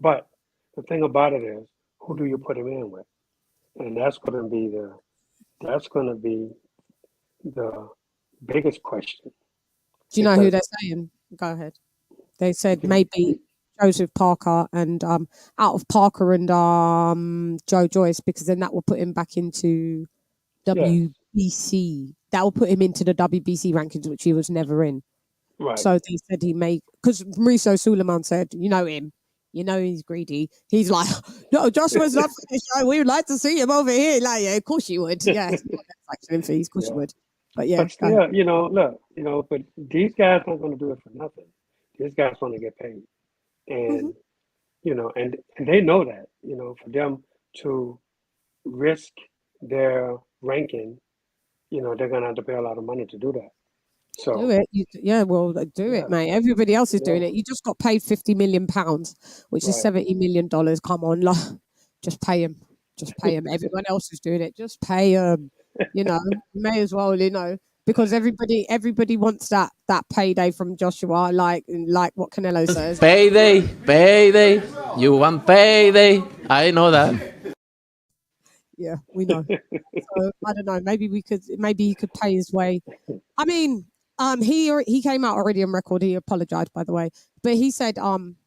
But the thing about it is, who do you put him in with? And that's gonna be the biggest question. Do you know who they're saying? Go ahead. They said maybe Joseph Parker and out of Parker and Joe Joyce, because then that will put him back into WBC. That will put him into the WBC rankings, which he was never in. Right. So they said he may, because Mauricio Suleiman said, you know him, you know he's greedy. He's like, no, Joshua's not finished. We would like to see him over here. Like, yeah, of course you would. Yeah, fees, of course you would. But yeah, but still, you know, look, you know, but these guys aren't going to do it for nothing. These guys want to get paid, and you know, and they know that. You know, for them to risk their ranking, you know, they're going to have to pay a lot of money to do that. So do it. Do it, mate. Everybody else is doing it. You just got paid £50 million, which is $70 million. Come on, just pay him. Just pay him. Everyone else is doing it. Just pay him. You know, may as well. You know, because everybody wants that payday from Joshua. Like what Canelo says. Payday. You want payday? I know that. Yeah, we know. So I don't know. Maybe he could pay his way. I mean. He came out already on record. He apologized, by the way, but he said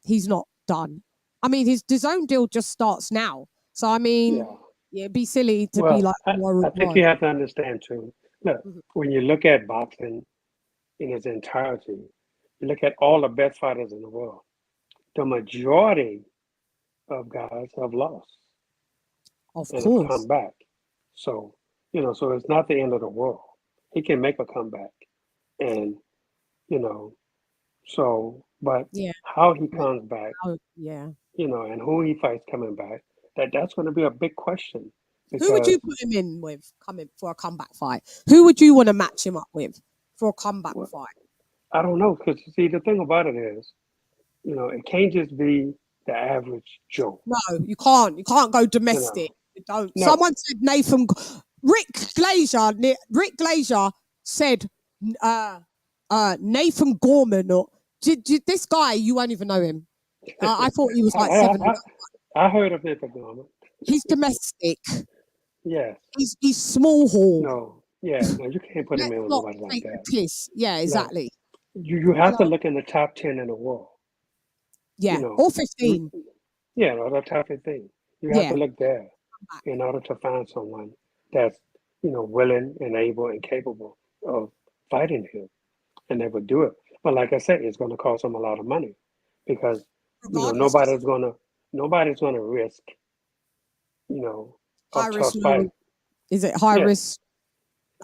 he's not done. I mean, his DAZN deal just starts now, so I mean, it'd be silly to be like. I think you have to understand too. Look, when you look at boxing in its entirety, you look at all the best fighters in the world. The majority of guys have lost, of and course, have come back. So you know, so it's not the end of the world. He can make a comeback. And, you know, so, but how he comes back, you know, and who he fights coming back, that's going to be a big question. Who would you put him in with coming for a comeback fight? Who would you want to match him up with for a comeback fight? I don't know, because see, the thing about it is, you know, it can't just be the average Joe. No, you can't. You can't go domestic. You don't. No. Someone said Rick Glazier said Nathan Gorman, or this guy, you won't even know him. I thought he was like 7. I heard of Nathan Gorman. He's domestic. Yes. He's small hall. No, you can't put him in with somebody like that. Piss. Yeah, exactly. You have to look in the top 10 in the world. Yeah, you know, or 15. Yeah, or the top 15. You have to look there in order to find someone that's willing and able and capable of fighting him, and they would do it. But like I said, it's going to cost them a lot of money because Regardless, nobody's gonna risk a high tough risk, low. fight. Is it high Yeah, risk?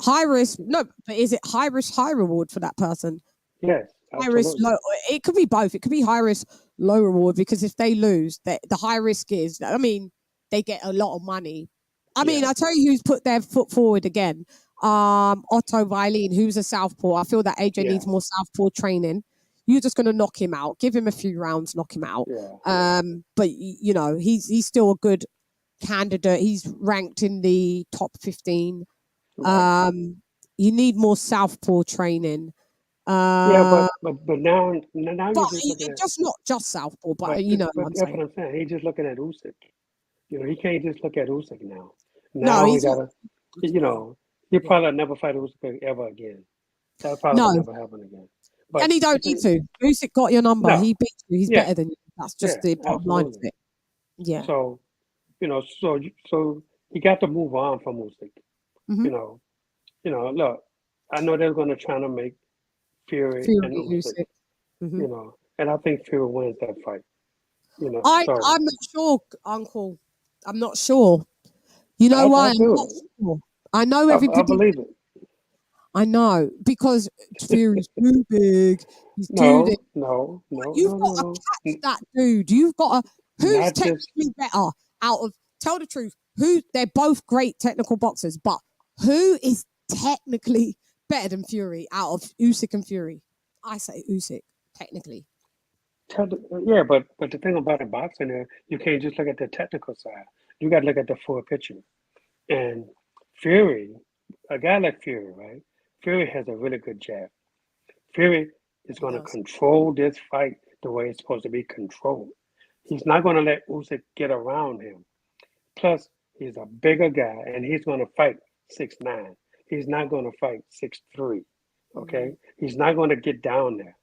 High risk, no, but is it high risk, high reward for that person? yes, High risk, absolutely. low. It could be both. It could be high risk, low reward, because if they lose, the high risk is, I mean, they get a lot of money. I mean, Yeah, I tell you who's put their foot forward again. Otto Weilin, who's a southpaw. I feel that AJ yeah, needs more southpaw training. You're just going to knock him out. Give him a few rounds, knock him out. yeah. But he's still a good candidate. He's ranked in the top 15. Right. You need more southpaw training. Yeah, Uh, but now but you're just looking at just not just southpaw, but but you know what but I'm that's saying. what I'm saying. He's just looking at Usyk. He can't just look at Usyk now. No, Now he he's not. gotta, he'll Yeah. probably never fight Usyk ever again. That probably will No, never happen again. But and he don't need to. Usyk got your number. no, He beat you. He's yeah, better than you. That's yeah, just the bottom line of absolutely. it. Yeah. So so he got to move on from Usyk. Mm-hmm. You know, look, I know they're going to try to make Fury and Fury Usyk. Usyk. Mm-hmm. And I think Fury wins that fight. So I'm not sure, Uncle. I'm not sure. You know I why? I'm not do. sure. I know I everybody. believe it. I know because Fury's too big. He's too. You've got to No. catch that dude. You've got to. Who's Not just technically better out of? Tell the truth. They're both great technical boxers, but who is technically better than Fury out of Usyk and Fury? I say Usyk technically. yeah, but the thing about a boxing is you can't just look at the technical side. You got to look at the full picture. And Fury, a guy like Fury, right? Fury has a really good jab. Fury is He going to does. control this fight the way it's supposed to be controlled. He's not going to let Usyk get around him. Plus, he's a bigger guy, and he's going to fight 6'9". He's not going to fight 6'3". Okay, he's not going to get down there.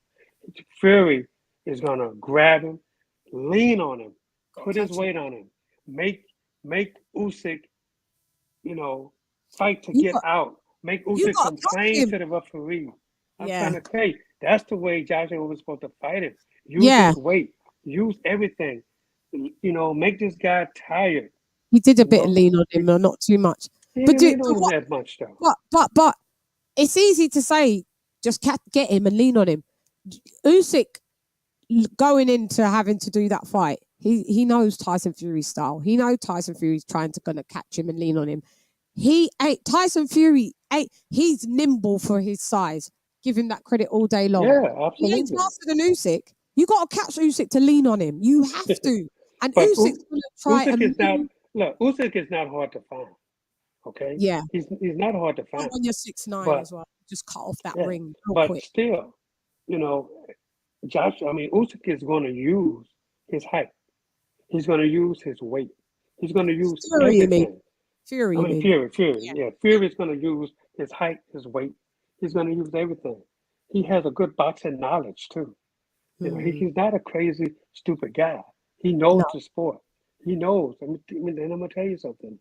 Fury is going to grab him, lean on him, put his Catch him. weight on him, make Usyk, fight to You get got. out, make You Usyk got to catch complain him. to the referee. I'm Yeah. trying to tell you, that's the way Joshua was supposed to fight him. Use Yeah. his weight, use everything. Make this guy tired. He did a You bit of know, lean on him, not too much. he But didn't do lean but on him what? that much though. But it's easy to say just get him and lean on him. Usyk going into having to do that fight, he knows Tyson Fury's style. He knows Tyson Fury's trying to gonna catch him and lean on him. Tyson Fury he's nimble for his size. Give him that credit all day long. Yeah, He ain't absolutely. faster than Usyk. You got to catch Usyk to lean on him. You have to. And But Usyk's gonna try Usyk and is not. Look, Usyk is not hard to find. Okay, yeah. he's not hard to Not find. when you're 6'9" But as well. Just cut off that yeah, ring real but quick. still, you know, Usyk is going to use his height. He's going to use his weight. He's going to use Fury, you mean? everything. Fury, I you mean, mean? Fury. Yeah. Yeah, Fury is going to use his height, his weight. He's going to use everything. He has a good boxing knowledge too. He's not a crazy, stupid guy. He knows No. the sport. He knows. And I'm going to tell you something.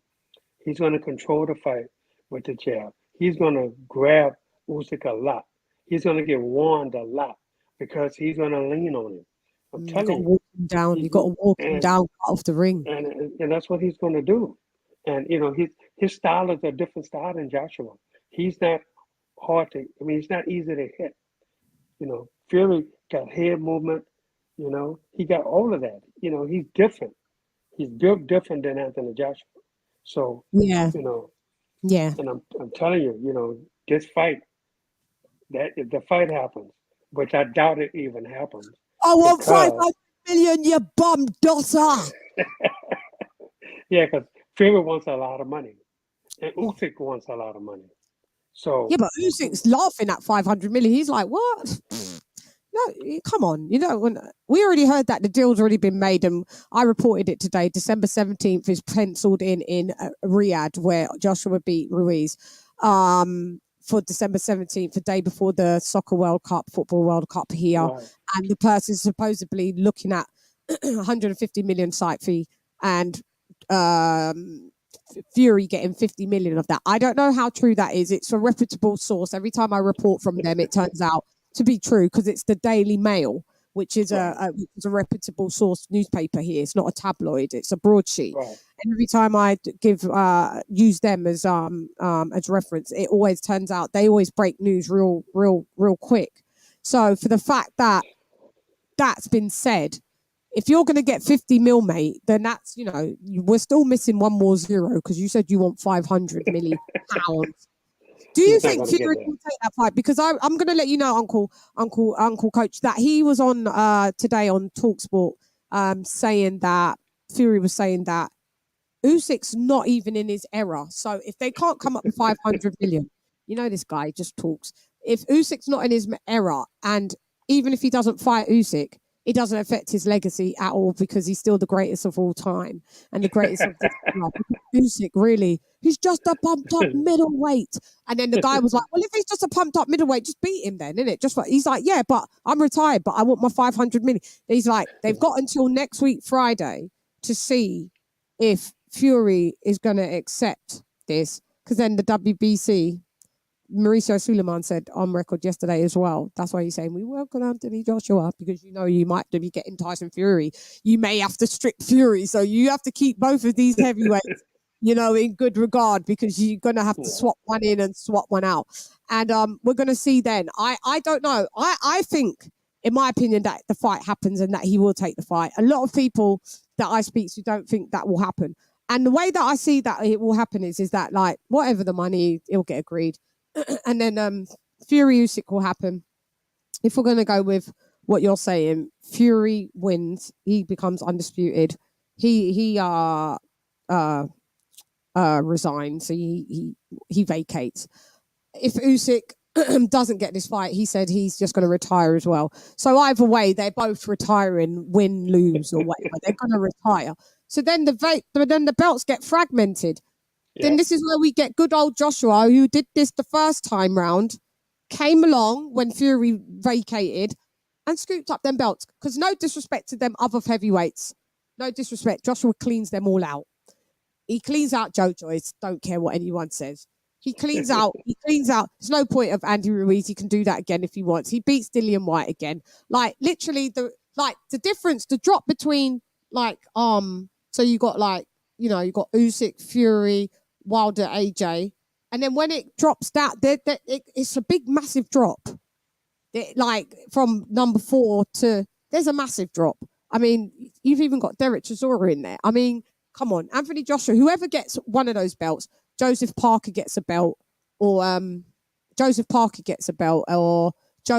He's going to control the fight with the jab. He's going to grab Usyk a lot. He's going to get warned a lot because he's going to lean on him. I'm You got to telling you. walk him down. You got to walk him down off the ring. And that's what he's going to do. And his style is a different style than Joshua. He's not hard to. He's not easy to hit. Fury got head movement. He got all of that. He's different. He's built different than Anthony Joshua. So Yeah. Yeah. and I'm telling you, this fight, that if the fight happens, which I doubt it even happens. I want 500 million, you bum dosser. Yeah, because Fury wants a lot of money, and Usyk wants a lot of money. So yeah, but Usyk's laughing at 500 million. He's like, what? No, come on. We already heard that the deal's already been made, and I reported it today. December 17th is penciled in Riyadh, where Joshua beat Ruiz. For December 17th, the day before the Football World Cup here. right. And the person's supposedly looking at 150 million site fee and Fury getting 50 million of that. I don't know how true that is. It's a reputable source. Every time I report from them, it turns out to be true because it's the Daily Mail, which is a reputable source newspaper here. It's not a tabloid. It's a broadsheet. Right. And every time I use them as reference, it always turns out they always break news real quick. So for the fact that that's been said, if you're going to get 50 mil, mate, then that's, we're still missing one more zero because you said you want 500 million pounds. Do you think Fury will take that fight? Because I'm going to let you know, Uncle Coach, that he was on today on TalkSport saying that Fury was saying that Usyk's not even in his era. So if they can't come up with 500 million, this guy just talks. If Usyk's not in his era, and even if he doesn't fight Usyk, it doesn't affect his legacy at all because he's still the greatest of all time and the greatest of this era. Usyk, really, he's just a pumped up middleweight. And then the guy was like, well, if he's just a pumped up middleweight, just beat him then, innit? He's like, yeah, but I'm retired, but I want my 500 million. He's like, they've got until next week, Friday, to see if Fury is going to accept this. Because then the WBC, Mauricio Suleiman said on record yesterday as well. That's why he's saying we welcome Anthony Joshua because you might be getting Tyson Fury. You may have to strict Fury, so you have to keep both of these heavyweights, in good regard because you're gonna have to swap one in and swap one out. And we're gonna see then. I don't know. I think, in my opinion, that the fight happens and that he will take the fight. A lot of people that I speak to don't think that will happen. And the way that I see that it will happen is that like whatever the money, it'll get agreed. And then Fury Usyk will happen. If we're going to go with what you're saying, Fury wins. He becomes undisputed. He resigns. So he vacates. If Usyk doesn't get this fight, he said he's just going to retire as well. So either way, they're both retiring, win, lose, or whatever. They're going to retire. So then the belts get fragmented. Yeah. Then this is where we get good old Joshua, who did this the first time round, came along when Fury vacated and scooped up them belts. Because no disrespect to them other heavyweights. No disrespect. Joshua cleans them all out. He cleans out Joe Joyce. Don't care what anyone says. He cleans out. There's no point of Andy Ruiz. He can do that again if he wants. He beats Dillian White again. Like literally the difference, the drop between so you got you got Usyk, Fury, Wilder, AJ, and then when it drops down, it's a big, massive drop. From number 4 to there's a massive drop. I mean, you've even got Derek Chisora in there. I mean, come on, Anthony Joshua, whoever gets one of those belts, Joseph Parker gets a belt, or Joe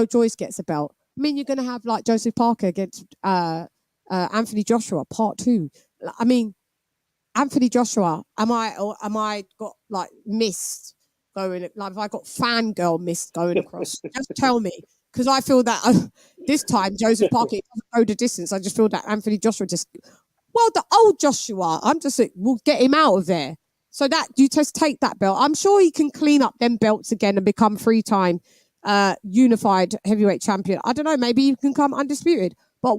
Joyce gets a belt. I mean, you're going to have like Joseph Parker against Anthony Joshua, part 2. I mean, Anthony Joshua, am I got like mist going, like have I got fangirl mist going across? Just tell me, because I feel that this time Joseph Parker doesn't go the distance. I just feel that Anthony Joshua the old Joshua, we'll get him out of there. So that you just take that belt. I'm sure he can clean up them belts again and become 3-time unified heavyweight champion. I don't know, maybe he can come undisputed. But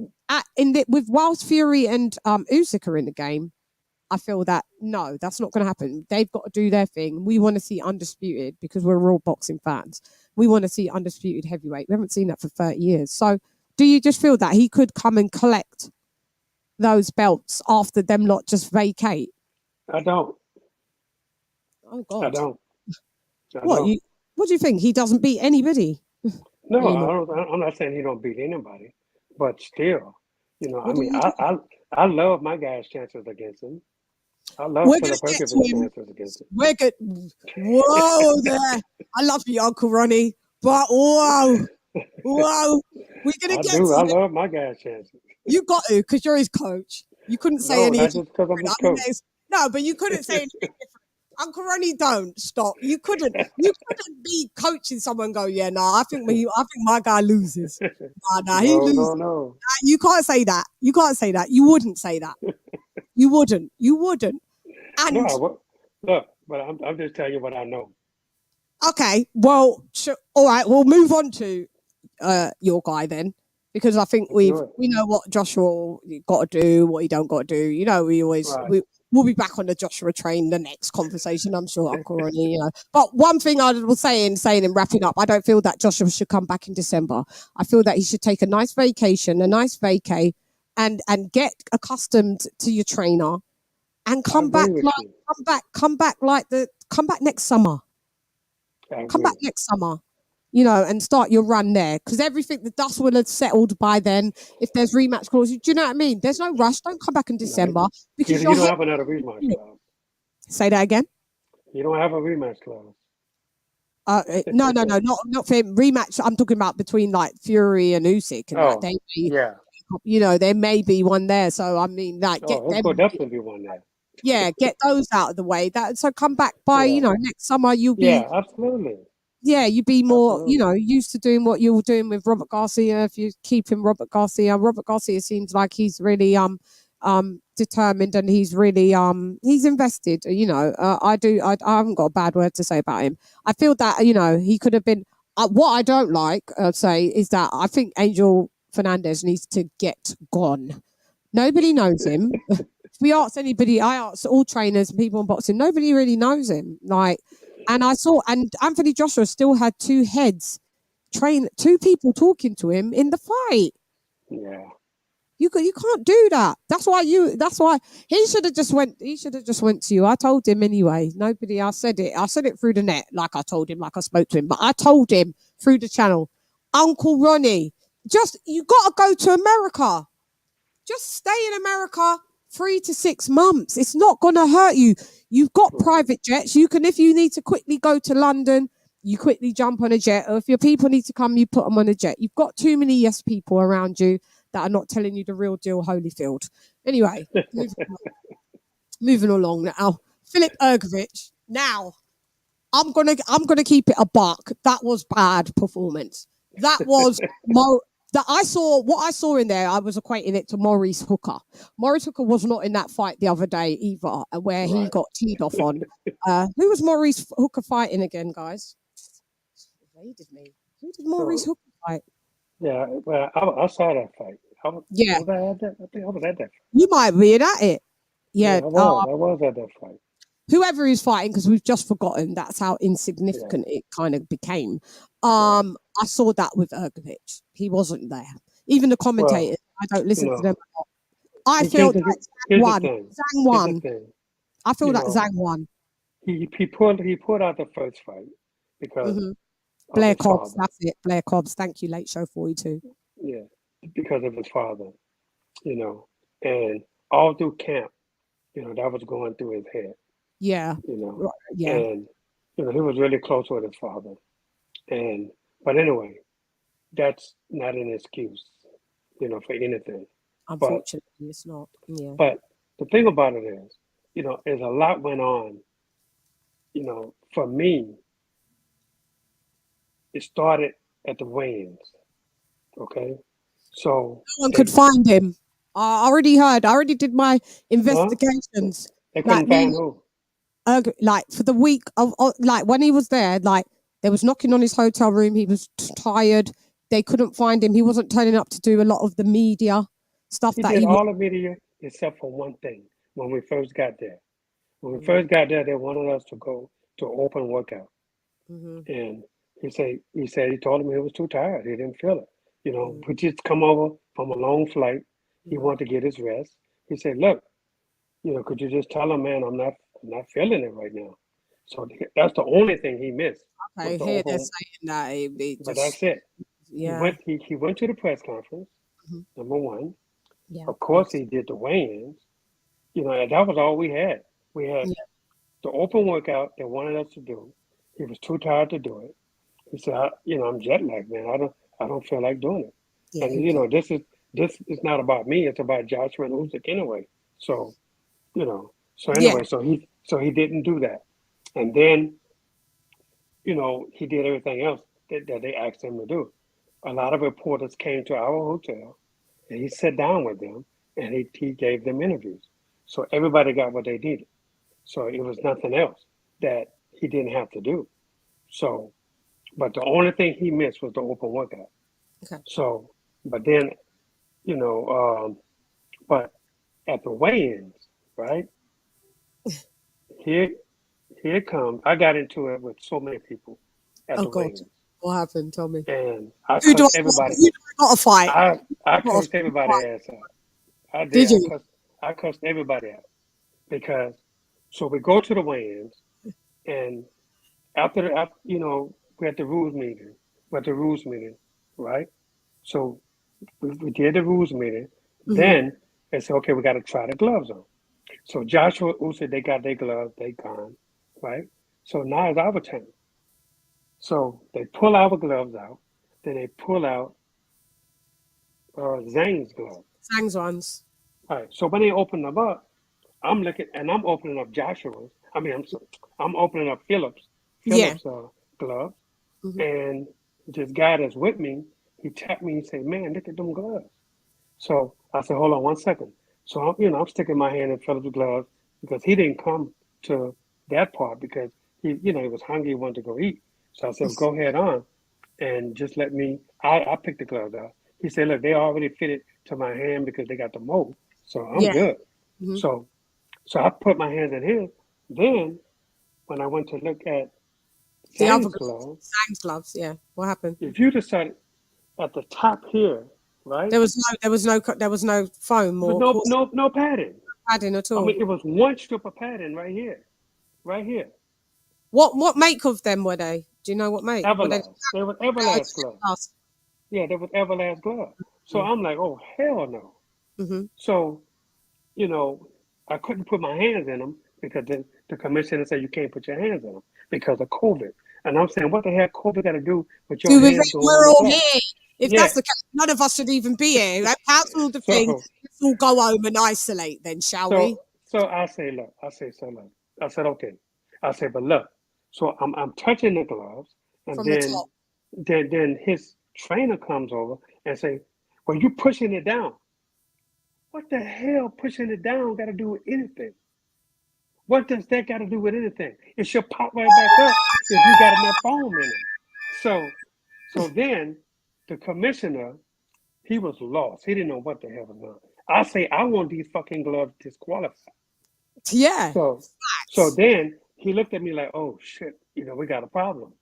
with whilst Fury and Usyk are in the game, I feel that, no, that's not going to happen. They've got to do their thing. We want to see undisputed because we're all boxing fans. We want to see undisputed heavyweight. We haven't seen that for 30 years. So do you just feel that he could come and collect those belts after them lot just vacate? I don't. Oh, God. I don't. What do you think? He doesn't beat anybody? No, I'm not saying he don't beat anybody. But still, I love my guys' chances against him. I love Philip Perkins' chances against him. We're good. Whoa there. I love you, Uncle Ronnie. But whoa. We're going to get to I love my guys' chances. You got to, because you're his coach. You couldn't say anything. That's just because I'm his coach. No, but you couldn't say anything different. Uncle Ronnie, don't stop. You couldn't be coaching someone and go, yeah, no, I think my guy loses. He loses. No. You can't say that. You wouldn't say that. You wouldn't. And look, but I'm just telling you what I know. Okay, well, all right, we'll move on to your guy then, because I think we know what Joshua got to do, what he don't got to do. We we'll be back on the Joshua train, the next conversation, I'm sure, Uncle Ronnie, you know. But one thing I was saying and wrapping up, I don't feel that Joshua should come back in December. I feel that he should take a nice vacation, a nice vacay, and get accustomed to your trainer and come back next summer. Come back next summer, you know, and start your run there, because the dust will have settled by then. If there's rematch clauses, do you know what I mean? There's no rush. Don't come back in December because you don't have another rematch clause. Say that again. You don't have a rematch clause. No, not for rematch. I'm talking about between like Fury and Usyk and that. You know, there may be one there. So I mean, like, there could definitely be one there. Yeah, get those out of the way. So come back by you know, next summer. You'll be absolutely. Yeah, you'd be more, you know, used to doing what you were doing with Robert Garcia. If you keep him Robert Garcia seems like he's really determined, and he's really he's invested. You know, I haven't got a bad word to say about him. I feel that, you know, he could have been. What I don't like, say, is that I think Angel Fernandez needs to get gone. Nobody knows him. If we ask anybody, I ask all trainers and people in boxing, nobody really knows him. Like, and Anthony Joshua still had two people talking to him in the fight. Yeah. You can't do that. That's why he should have just went to you. I told him anyway. I said it through the net, like I told him, like I spoke to him, but I told him through the channel, Uncle Ronnie, you gotta go to America. Just stay in America 3 to 6 months. It's not gonna hurt you. You've got private jets. You can, if you need to quickly go to London, you quickly jump on a jet. Or if your people need to come, you put them on a jet. You've got too many yes people around you that are not telling you the real deal, Holyfield. Anyway, moving along now. Philip Ergovic. Now, I'm gonna keep it a buck. That was bad performance. That was what I saw in there. I was equating it to Maurice Hooker. Maurice Hooker was not in that fight the other day either, where he got teed off on. Who was Maurice Hooker fighting again, guys? Evaded me. Who did Maurice Hooker fight? Yeah, well, I saw that fight. I think I was at that fight. You might be at it. Yeah, I was at that fight. Whoever he's fighting, because we've just forgotten. That's how insignificant it kind of became. I saw that with Ergovic. He wasn't there. Even the commentators, I don't listen to them. I feel that Zhang won. I feel that Zhang won. He pulled out the first fight because Blair Cobbs. That's it. Blair Cobbs. Thank you, Late Show 42. Yeah, because of his father, you know, and all through camp, you know, that was going through his head. Yeah. You know. Yeah. And you know, he was really close with his father. But anyway, that's not an excuse, you know, for anything. Unfortunately, it's not. Yeah. But the thing about it is, you know, a lot went on. You know, for me, it started at the weigh-ins. Okay. So no one could find him. I already did my investigations. They couldn't find who? Like for the week of like when he was there, like they was knocking on his hotel room. He was tired. They couldn't find him. He wasn't turning up to do a lot of the media stuff. He did all the media except for one thing. When we first got there, they wanted us to go to open workout, and he told him he was too tired. He didn't feel it. You know, we just come over from a long flight. He wanted to get his rest. He said, "Look, you know, could you just tell him, man, I'm not feeling it right now." So that's the only thing he missed. I hear they're saying that. But that's it. Yeah. He went to the press conference, number one. Yeah. Of course, he did the weigh-ins. You know, and that was all we had. We had the open workout they wanted us to do. He was too tired to do it. He said, I'm jet lagged, man. I don't feel like doing it. Yeah, and you know, this is not about me. It's about Joshua and Usyk anyway. So, you know, so he didn't do that. And then, you know, he did everything else that they asked him to do. A lot of reporters came to our hotel, and he sat down with them, and he gave them interviews. So everybody got what they needed. So it was nothing else that he didn't have to do. So, but the only thing he missed was the open workout. Okay. So, but then, you know, but at the weigh-ins, right? here it comes. I got into it with so many people at Oh the God, weigh-ins, what happened? Tell me. and I Who do cussed I? everybody. Who do I got to fight? I Got to cursed everybody fight. ass out. I Did did. you? I cussed everybody out because so we go to the weigh-ins, and after you know, we had the rules meeting. We had the rules meeting, right? So we did the rules meeting. Mm-hmm. Then they said, okay, we got to try the gloves on. So Joshua Usyk, they got their gloves, they gone, right? So now it's our turn. So they pull our gloves out. Then they pull out Zhang's gloves. Zhang's ones. All right. So when they open them up, I'm looking and I'm opening up Joshua's. I mean, I'm opening up Yeah. Phillips gloves, Mm-hmm. and this guy that's with me, he tapped me and said, "Man, look at them gloves." So I said, "Hold on 1 second." So I'm sticking my hand in Phillips' gloves because he didn't come to that part because he was hungry, he wanted to go eat. So I said, well, "Go ahead on, and just let me." I picked the gloves out. He said, "Look, they already fitted to my hand because they got the mold, so I'm Yeah. good." Mm-hmm. So I put my hands in his. Then when I went to look at The other Zhang's gloves. glove, Zhang's gloves. Yeah. What happened? if you decided at the top here, right? There was no foam There was or no padding. padding at I all. mean, it was one strip of padding right here, right here. What make of them were they? Do you know what make? Were they Everlast. They were Everlast gloves. Yeah, they were Everlast gloves. So I'm like, oh hell no. Mm-hmm. So I couldn't put my hands in them because the commissioner said you can't put your hands in them because of COVID. And I'm saying, what the hell COVID got to do with your Do with hands it, going on we're the all glove? here. If Yeah. that's the case, none of us should even be here. Cancel the thing. So Let's all go home and isolate then, shall we? so I say, look, I said, okay. I said, but look, so I'm touching the gloves, and From the top. then his trainer comes over and say, well, you pushing it down. What the hell pushing it down got to do with anything? What does that got to do with anything? It should pop right back up if you got enough foam in them. So then the commissioner, he was lost. He didn't know what the hell was going on. I say, I want these fucking gloves disqualified. Yeah. So then he looked at me like, oh shit, we got a problem.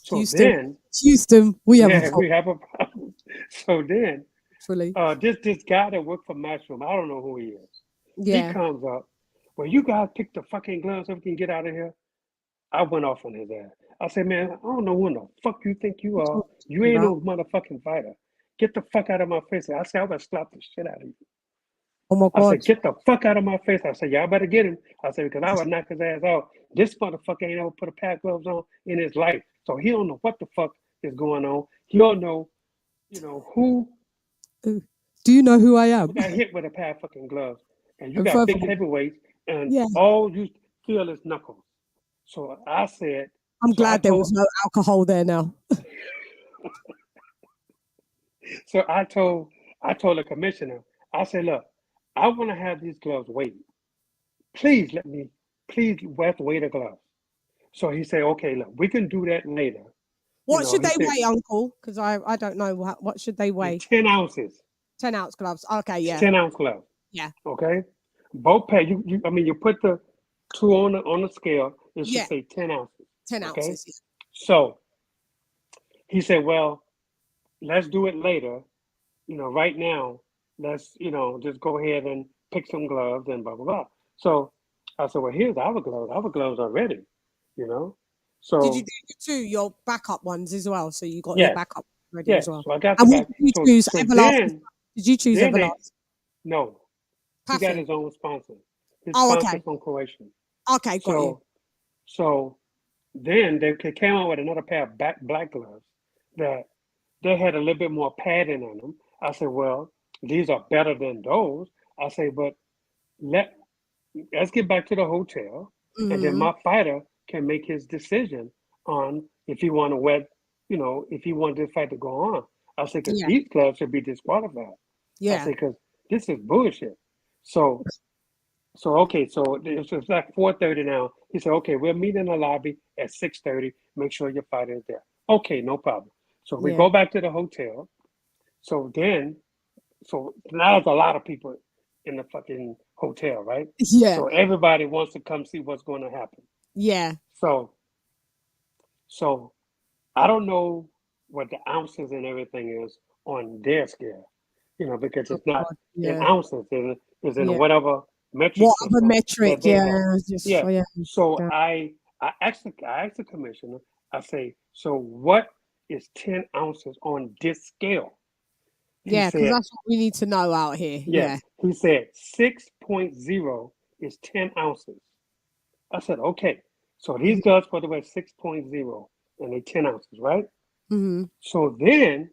So Houston. then, Houston, we have a yeah, problem. we have a problem. So then, Fully. this guy that worked for Matchroom, I don't know who he is. Yeah. He comes up, well, you guys pick the fucking gloves so we can get out of here. I went off on his ass. I said, man, I don't know who the fuck you think you are. You ain't no motherfucking fighter. Get the fuck out of my face. I said, I would slap the shit out of you. Oh my I God. said, get the fuck out of my face. I said, y'all better get him. I said, because I would knock his ass out. This motherfucker ain't ever put a pair of gloves on in his life. So he don't know what the fuck is going on. He don't know, who Do you know who I am? got hit with a pair of fucking gloves. And you And got big furthermore, heavyweights and yeah, all you feel is knuckles. So I said, I'm so I glad there was told, no alcohol there now. so I told the commissioner, I said, look, I want to have these gloves weighed. Please we have to weigh the gloves. So he said, okay, look, we can do that later. What should He they said, weigh, Uncle? Because I don't know what should they weigh. 10 ounces. 10-ounce gloves. Okay, yeah. 10-ounce gloves. Yeah. Okay. Both pair. You put the two on the scale. It should Yeah. say 10 ounces. 10 Okay. ounces. Yeah. So he said, well, let's do it later. Right now, let's just go ahead and pick some gloves and blah blah blah. So I said, well, here's our gloves. Our gloves are ready. So Did you do your backup ones as well? So you got your yes, backup ready as yes. well. So I got the And what back. did you So choose? so Everlast. Did you choose then Everlast? no, he got Puffy. his own sponsor. His Oh, sponsor okay. from Croatia. Okay, got you. So then they came out with another pair of black gloves that they had a little bit more padding on them. I said, well, these are better than those. I say, but let's get back to the hotel, and then Mm-hmm. my fighter can make his decision on if he want to if he want this fight to go on. I say, because Yeah. these gloves should be disqualified. I Yeah. say, because this is bullshit. So okay, so it's like 4:30 now. He said, okay, we'll meet in the lobby at 6:30. Make sure your fighter is there. Okay, no problem. So we Yeah. go back to the hotel. So now there's a lot of people in the fucking hotel, right? Yeah. So everybody wants to come see what's going to happen. Yeah. So I don't know what the ounces and everything is on their scale, because Oh, it's not God. in Yeah. ounces, it's in Yeah. whatever metric What other system metric? that they Yeah. have. Just Yeah. yeah. So Yeah. I asked the commissioner, I say, so what is 10 ounces on this scale? He Yeah, because said, that's what we need to know out here. yes. Yeah. He said 6.0 is 10 ounces. I said, okay. So these girls put away 6.0 and they 10 ounces, right? Mm-hmm. So then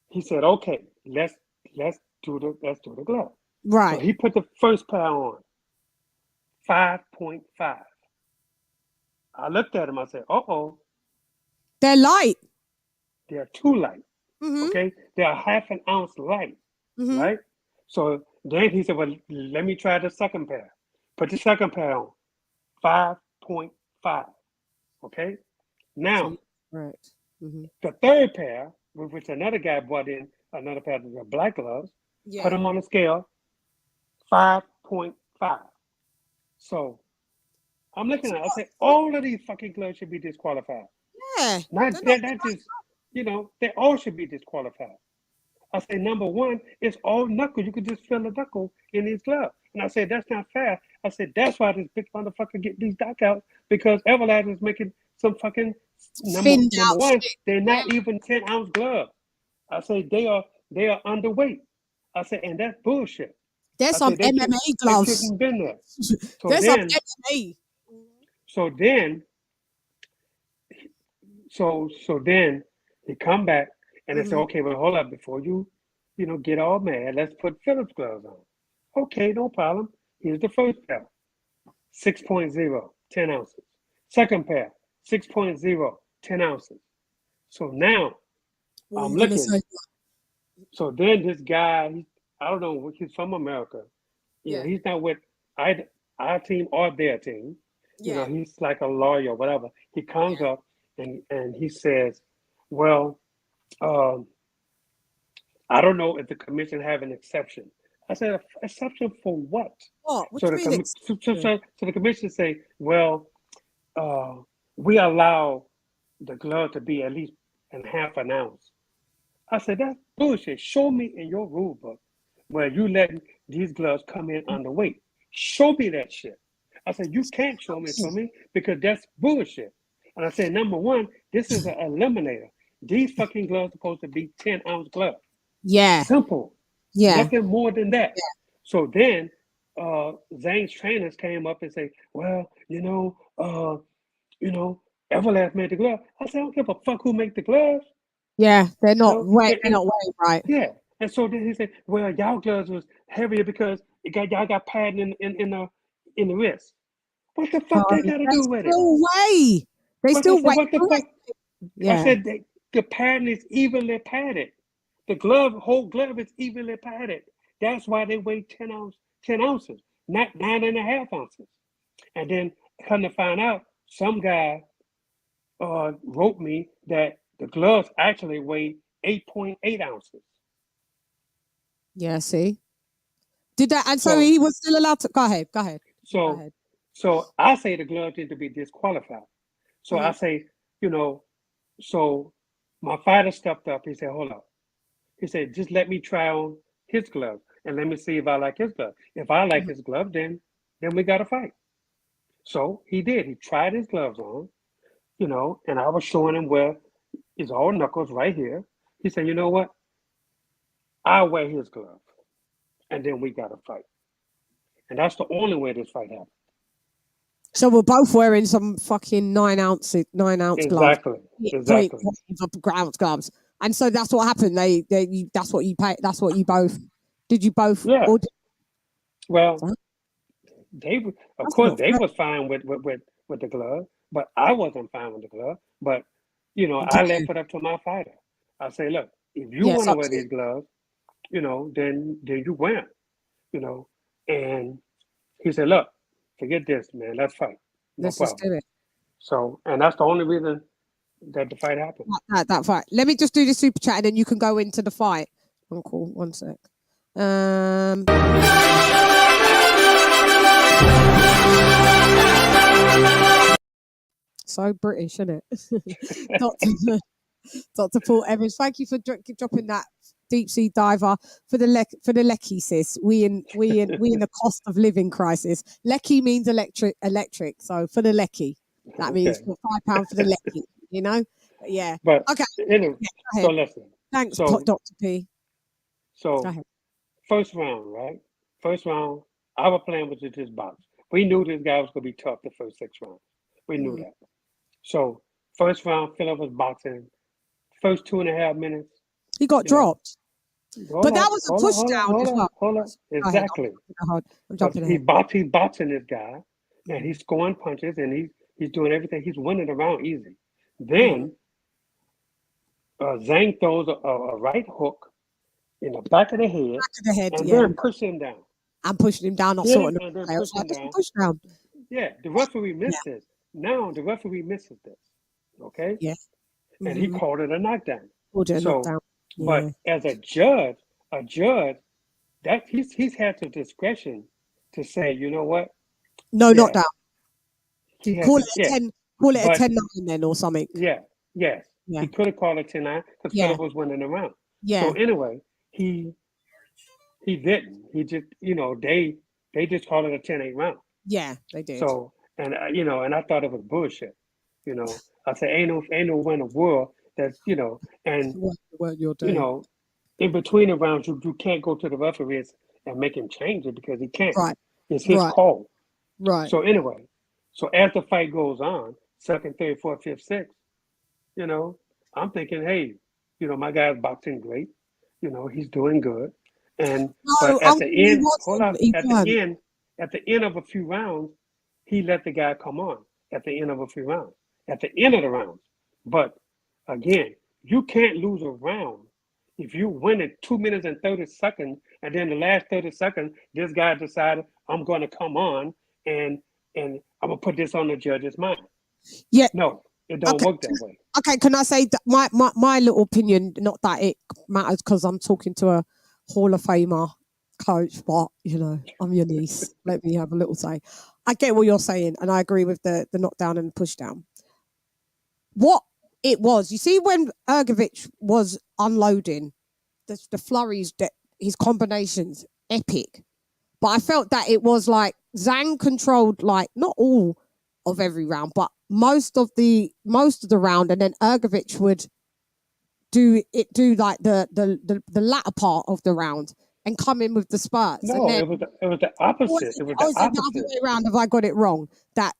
he said, okay, let's do the glove. So Right. he put the first pair on, 5.5. I looked at him, I said, uh-oh, They're light. they're too light. Mm-hmm. Okay? They're half an ounce light, Mm-hmm. right? So then he said, well, let me try the second pair. Put the second pair on, 5.5. Okay? Now, Right. Mm-hmm. the third pair, which another guy brought in, another pair of the black gloves, put Yeah. them on the scale, 5.5. So I'm looking at it, I say, all of these fucking gloves should be disqualified. Yeah. Not They're not. that just, they all should be disqualified. I say, number one, it's all knuckle. You could just feel the knuckle in these gloves. And I said, that's not fair. I said, that's why this big motherfucker get these knockouts, because Everlast is making some fucking number Thinned out one, shit. they're not even 10-ounce gloves. I say they are underweight. I said, and that's bullshit. There's I some said they MMA they gloves. shouldn't been there. So There's some then MMA. so then so then he come back and they say, Mm-hmm. okay, well, hold up, before you get all mad, let's put Phillips gloves on. Okay, no problem. Here's the first pair, 6.0, 10 ounces. Second pair, 6.0, 10 ounces. So now What are I'm you gonna looking. say? So then this guy, I don't know, he's from America. Yeah. He's not with our team or their team. Yeah. He's like a lawyer, whatever. He comes up and he says, well, um, I don't know if the commission have an exception. I said, exception for what? What So do you mean? so the commission say, well, uh, we allow the glove to be at least in half an ounce. I said, that's bullshit. Show me in your rule book where you letting these gloves come in underweight. Show me that shit. I said, you can't show me to me because that's bullshit. And I said, number one, this is an eliminator. These fucking gloves are supposed to be 10-ounce gloves. Yeah. Simple. Yeah. Nothing more than that. So then ZHANG's trainers came up and say, well, Everlast made the glove. I said, I don't give a fuck who make the gloves. Yeah. They're You not know, weight. and, They're and not weight right. yeah. And so then he said, well, y'all gloves was heavier because y'all got padding in the wrist. What the fuck they got to They do with it? still weigh. They I still said, weigh. what the fuck? I Yeah. said, the padding is evenly padded. The whole glove is evenly padded. That's why they weigh 10 ounces, not 9.5 ounces. And then come to find out, some guy wrote me that the gloves actually weigh 8.8 ounces. Yeah. See. Did that? And so So he was still allowed to go ahead. Go ahead. Go so ahead. so I say the gloves need to be disqualified. So I say, so my fighter stepped up. He said, hold up. He said, just let me try on his glove and let me see if I like his glove. If I like his glove, then we got to fight. So he did. He tried his gloves on, and I was showing him where it's all knuckles right here. He said, you know what? I'll wear his glove, and then we got to fight. And that's the only way this fight happened. So we're both wearing some fucking 9-ounce gloves. Exactly. 0.5 gloves. And so that's what happened. That's what you pay. That's what you both. Did you both? Yeah. Or Well, they not they fair. was fine with the glove, but I wasn't fine with the glove. But I left it up to my fighter. I say, look, if you want to wear these gloves, then you wear them. And he said, look, forget this, man. Let's fight. No Let's just problem. do it. So, and that's the only reason that the fight happened. That fight. Let me just do the super chat and then you can go into the fight. Uncle, one sec. So British, isn't it? Dr. Paul Evans, thank you for dropping that deep sea diver for the lecky, sis. We in the cost of living crisis. Lecky means electric. So for the lecky, that means for £5 for the lecky. You know, but yeah. But okay. Anyway, Yeah, so listen. Thanks, So, Dr. P. So first round, right? First round, our plan was to just box. We knew this guy was gonna be tough the first 6 rounds. We knew that. So first round, Philip was boxing. First 2.5 minutes, he got dropped. But that was a push down as well. Hold on. Exactly. I'm jumping ahead. He's boxing this guy, and he's scoring punches, and he's doing everything. He's winning the round easy. Then Zhang throws a right hook in the back of the head, and then push him down. I'm pushing him down, not sorting him. Push down. Yeah, the referee missed this. Now the referee misses this. Okay? Yeah. And he called it a knockdown. Knockdown. But as a judge, that he's had the discretion to say, you know what? No knockdown. Call it a 10-9 then or something. Yes. He could have called it 10-9 because Philip was winning the round. Yeah. So anyway, he didn't. He just, they just called it a 10-8 round. Yeah, they did. So and I thought it was bullshit. I said ain't no way in the world that and in between the rounds you can't go to the referees and make him change it because he can't. Right. It's his call. Right. So anyway, as the fight goes on, second, third, fourth, fifth, sixth, I'm thinking, hey, my guy's boxing great. He's doing good. And but at the end, at the end of a few rounds, he let the guy come on at the end of a few rounds. At the end of the rounds. But again, you can't lose a round if you win it 2 minutes and 30 seconds, and then the last 30 seconds, this guy decided I'm going to come on and I'm gonna put this on the judge's mind. Yeah. No, it don't work that way. Okay, can I say that my little opinion? Not that it matters because I'm talking to a Hall of Famer coach, but I'm your niece. Let me have a little say. I get what you're saying, and I agree with the knockdown and the push down. What it was, you see, when HERGOVIC was unloading the flurries, that his combinations, epic. But I felt that it was like Zhang controlled like not all of every round, but most of the round, and then HERGOVIC would do like the latter part of the round and come in with the spurts. No, and then, it was the opposite. It was the opposite. The other way around. Have I got it wrong? That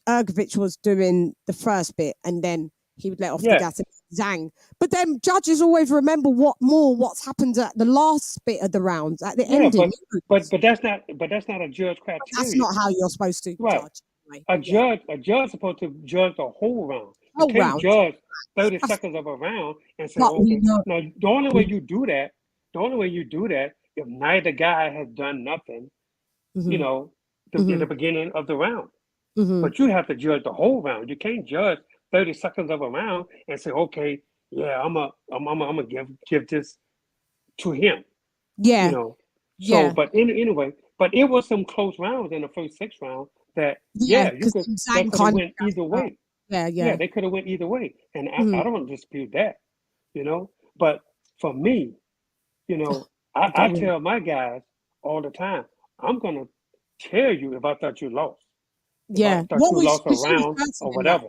HERGOVIC was doing the first bit and then he would let off the gas and Zhang. But then judges always remember what's happened at the last bit of the round, at the ending. But that's not a judge criteria. That's not how you're supposed to judge. Right. A judge is supposed to judge the whole round. You can't judge 30 seconds of a round and say, okay. Now the only way you do that, if neither guy has done nothing, in the beginning of the round. But you have to judge the whole round. You can't judge 30 seconds of a round and say, okay, yeah, I'm gonna give this to him. Yeah. So but anyway, but it was some close rounds in the first 6 rounds that they could have went either way. Yeah, they could have went either way. And I don't dispute that, But for me, I tell my guys all the time, I'm gonna tell you if I thought you lost. Yeah, you lost a round or whatever.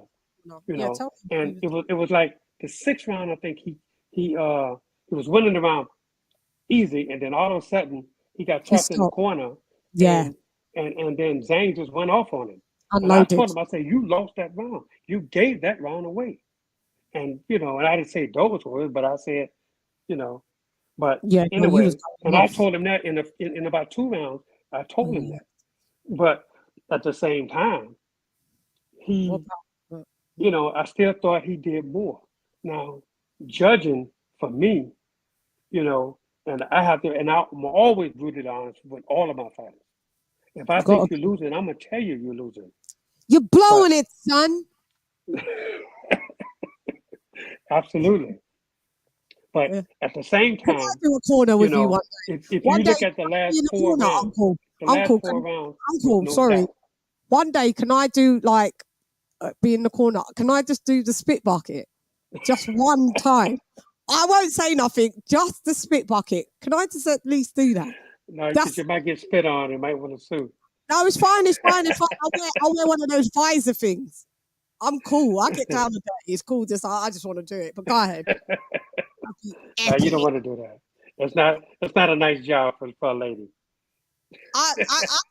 And it was like the 6th round. I think he was winning the round easy, and then all of a sudden he got trapped in the corner. Yeah, and then Zhang just went off on him. Unloaded. And I told him, I said, you lost that round. You gave that round away. And and I didn't say those words, but I said, But anyway, and I told him that in about 2 rounds. I told him that. But at the same time, I still thought he did more. Now, judging for me, and I have to, and I'm always brutally honest with all of my fighters. If I think you're losing, I'm gonna tell you you're losing. You're blowing it, son. Absolutely. But at the same Can I time, do a corner with you one day? if One you day, look at the last in the 4 corner, rounds, Uncle. the last Uncle, 4 rounds was Uncle, no sorry. doubt. One day, can I do like be in the corner? Can I just do the spit bucket? Just one time. I won't say nothing, just the spit bucket. Can I just at least do that? No, because you might get spit on and might want to sue. No, it's fine, it's fine, it's fine. I'll wear one of those visor things. I'm cool. I get down and dirty. It's cool. I just want to do it. But go ahead. No, you don't want to do that. That's not a nice job for a lady. I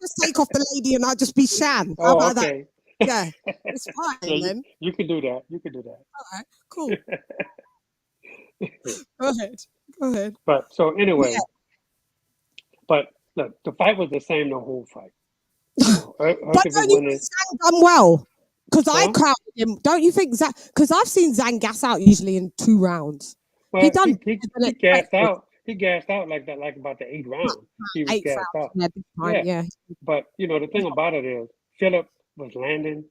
just take off the lady and I'll just be Shan. How about that? Yeah, it's fine then. You can do that. You can do that. All right, cool. Go ahead. But so anyway, but look, the fight was the same the whole fight. But don't you think Zhang done well? Because I crowded him. Don't you think Zhang? Because I've seen Zhang gas out usually in 2 rounds. Well, he gassed out. He gassed out like that, like about the 8th round. He was gassed out. Yeah. But the thing about it is, Philip was landing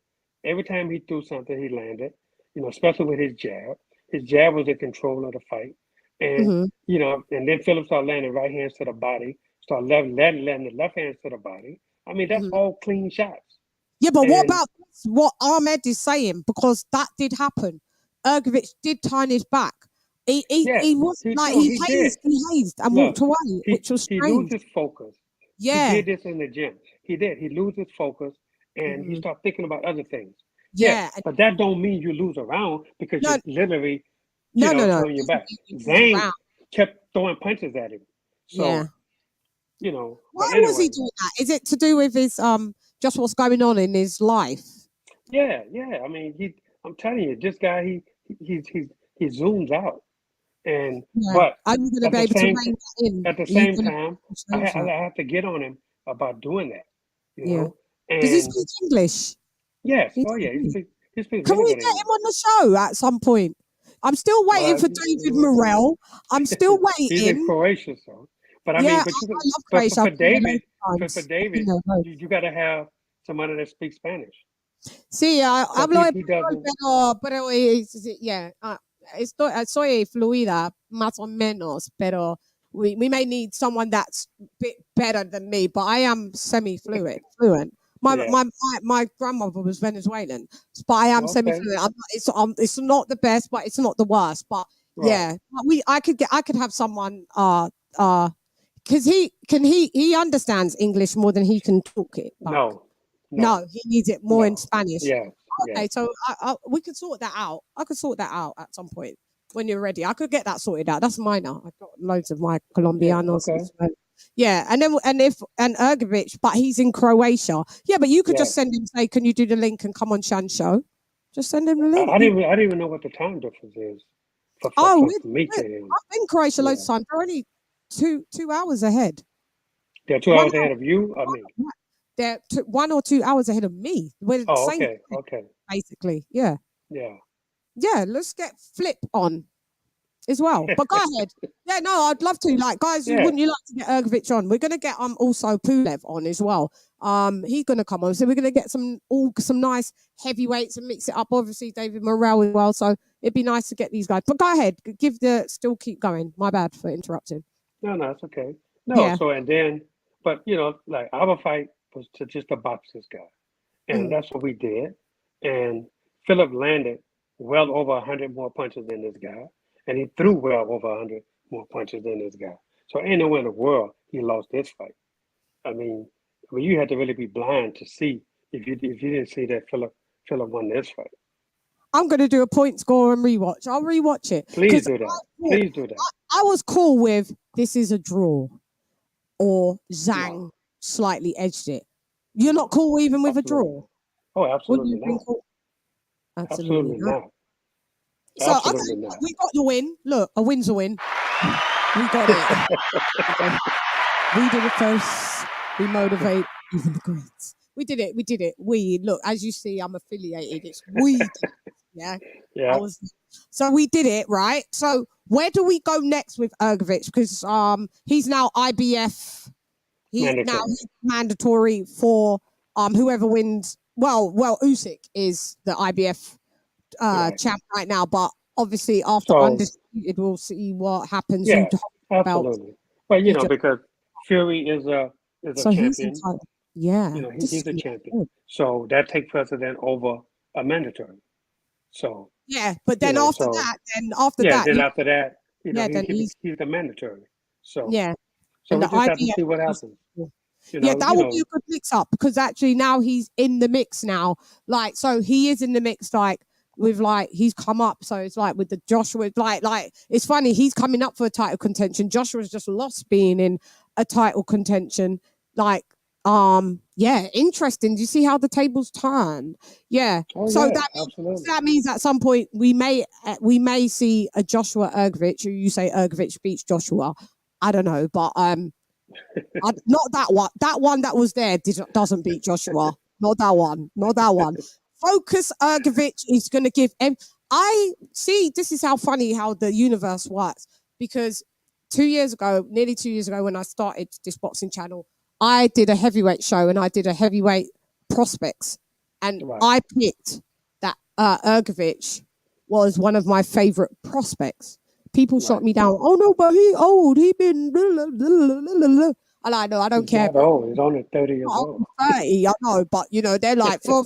every time he threw something. He landed. Especially with his jab. His jab was in control of the fight, and and then Philip started landing right hands to the body. Started landing the left hands to the body. I mean, that's all clean shots. Yeah, but what about what Ahmed is saying? Because that did happen. HERGOVIC did turn his back. He was like he hazed and walked away, which was strange. He loses focus. Yeah, he did this in the gym. He did. He loses focus and he started thinking about other things. Yeah, but that don't mean you lose a round because you're literally throwing your back. Zhang kept throwing punches at him. So why was he doing that? Is it to do with his just what's going on in his life? Yeah. I mean, I'm telling you, this guy he zooms out. And but are you gonna be able to rein that in? At the same time, I have to get on him about doing that. You know? Does he speak English? Yes. He speaks Can we get him on the show at some point? I'm still waiting for David Morrell. I'm still waiting. He's in Croatia, so. But I mean, I love Croatia. For David, you got to have somebody that speaks Spanish. Sí, hablo español, pero soy fluida, más o menos, pero we may need someone that's a bit better than me, but I am fluent. My grandmother was Venezuelan, but I am semi-fluent. It's not the best, but it's not the worst. But I could have someone because he understands English more than he can talk it. No, he needs it more in Spanish. Okay, so we could sort that out. I could sort that out at some point when you're ready. I could get that sorted out. That's mine now. I've got loads of my Colombianos. And HERGOVIC, but he's in Croatia. Yeah, but you could just send him, say, can you do the link and come on Chan show? Just send him the link. I didn't even know what the time difference is. For me to him. I've been in Croatia loads of times. They're only 2 hours ahead. They're 2 hours ahead of you? I mean. They're 1 or 2 hours ahead of me. We're the same thing, basically. Yeah. Let's get Flip on as well. But go ahead. Yeah, no, I'd love to. Like, guys, wouldn't you like to get HERGOVIC on? We're gonna get also Pulev on as well. He's gonna come on. So we're gonna get some nice heavyweights and mix it up. Obviously, David Morrell as well. So it'd be nice to get these guys. But go ahead, still keep going. My bad for interrupting. No, it's okay. No, so and then, but like our fight was to box this guy, and that's what we did. And Philip landed well over 100 more punches than this guy, and he threw well over 100 more punches than this guy. So ain't nowhere in the world he lost this fight. I mean, you had to really be blind to see if you didn't see that Philip won this fight. I'm going to do a point score and rewatch. I'll rewatch it. Please do that. I was cool with this is a draw, or Zhang slightly edged it. You're not cool even with a draw? Oh, absolutely not. Absolutely not. So we got the win. Look, a win's a win. We got it. We did it first. We motivate even the greats. We did it. We look, as you see, I'm affiliated. It's we did it. Yeah. So we did it, right? So where do we go next with HERGOVIC? Because he's now IBF. He's mandatory for whoever wins. Well, USYK is the IBF champ right now, but obviously after So Undisputed, we'll see what happens. Who yeah, holds the belt? absolutely. But He just, because Fury is a so he's champion, entitled. Yeah, this is he's a gonna be champion. good. So that takes precedent over a mandatory. So Yeah, but you then know, after so that, yeah, then after that, yeah, then he's the mandatory. So yeah, so and we the just have to IBF. see what happens. Yeah, that will be a good mix up because actually now he's in the mix now. Like, so he is in the mix, like with like he's come up. So it's like with the Joshua, like it's funny. He's coming up for a title contention. Joshua's just lost being in a title contention. Like, yeah, interesting. Do you see how the tables turn? Yeah. Oh So yeah, absolutely. that means at some point we may see a Joshua Ergovich. You say Ergovich beats Joshua. I don't know, but not that one. That one that was there doesn't beat Joshua. Not that one. Not that one. Focus Ergovich is going to give. I see. This is how funny how the universe works. Because 2 years ago, nearly 2 years ago, when I started this boxing channel, I did a heavyweight show and I did a heavyweight prospects, and Right. I picked that Ergovich was one of my favorite prospects. People shot me down. Oh no, but he old. He been. And I know I don't care. Not old. He's only 30 years old. 30, I know, but they're like for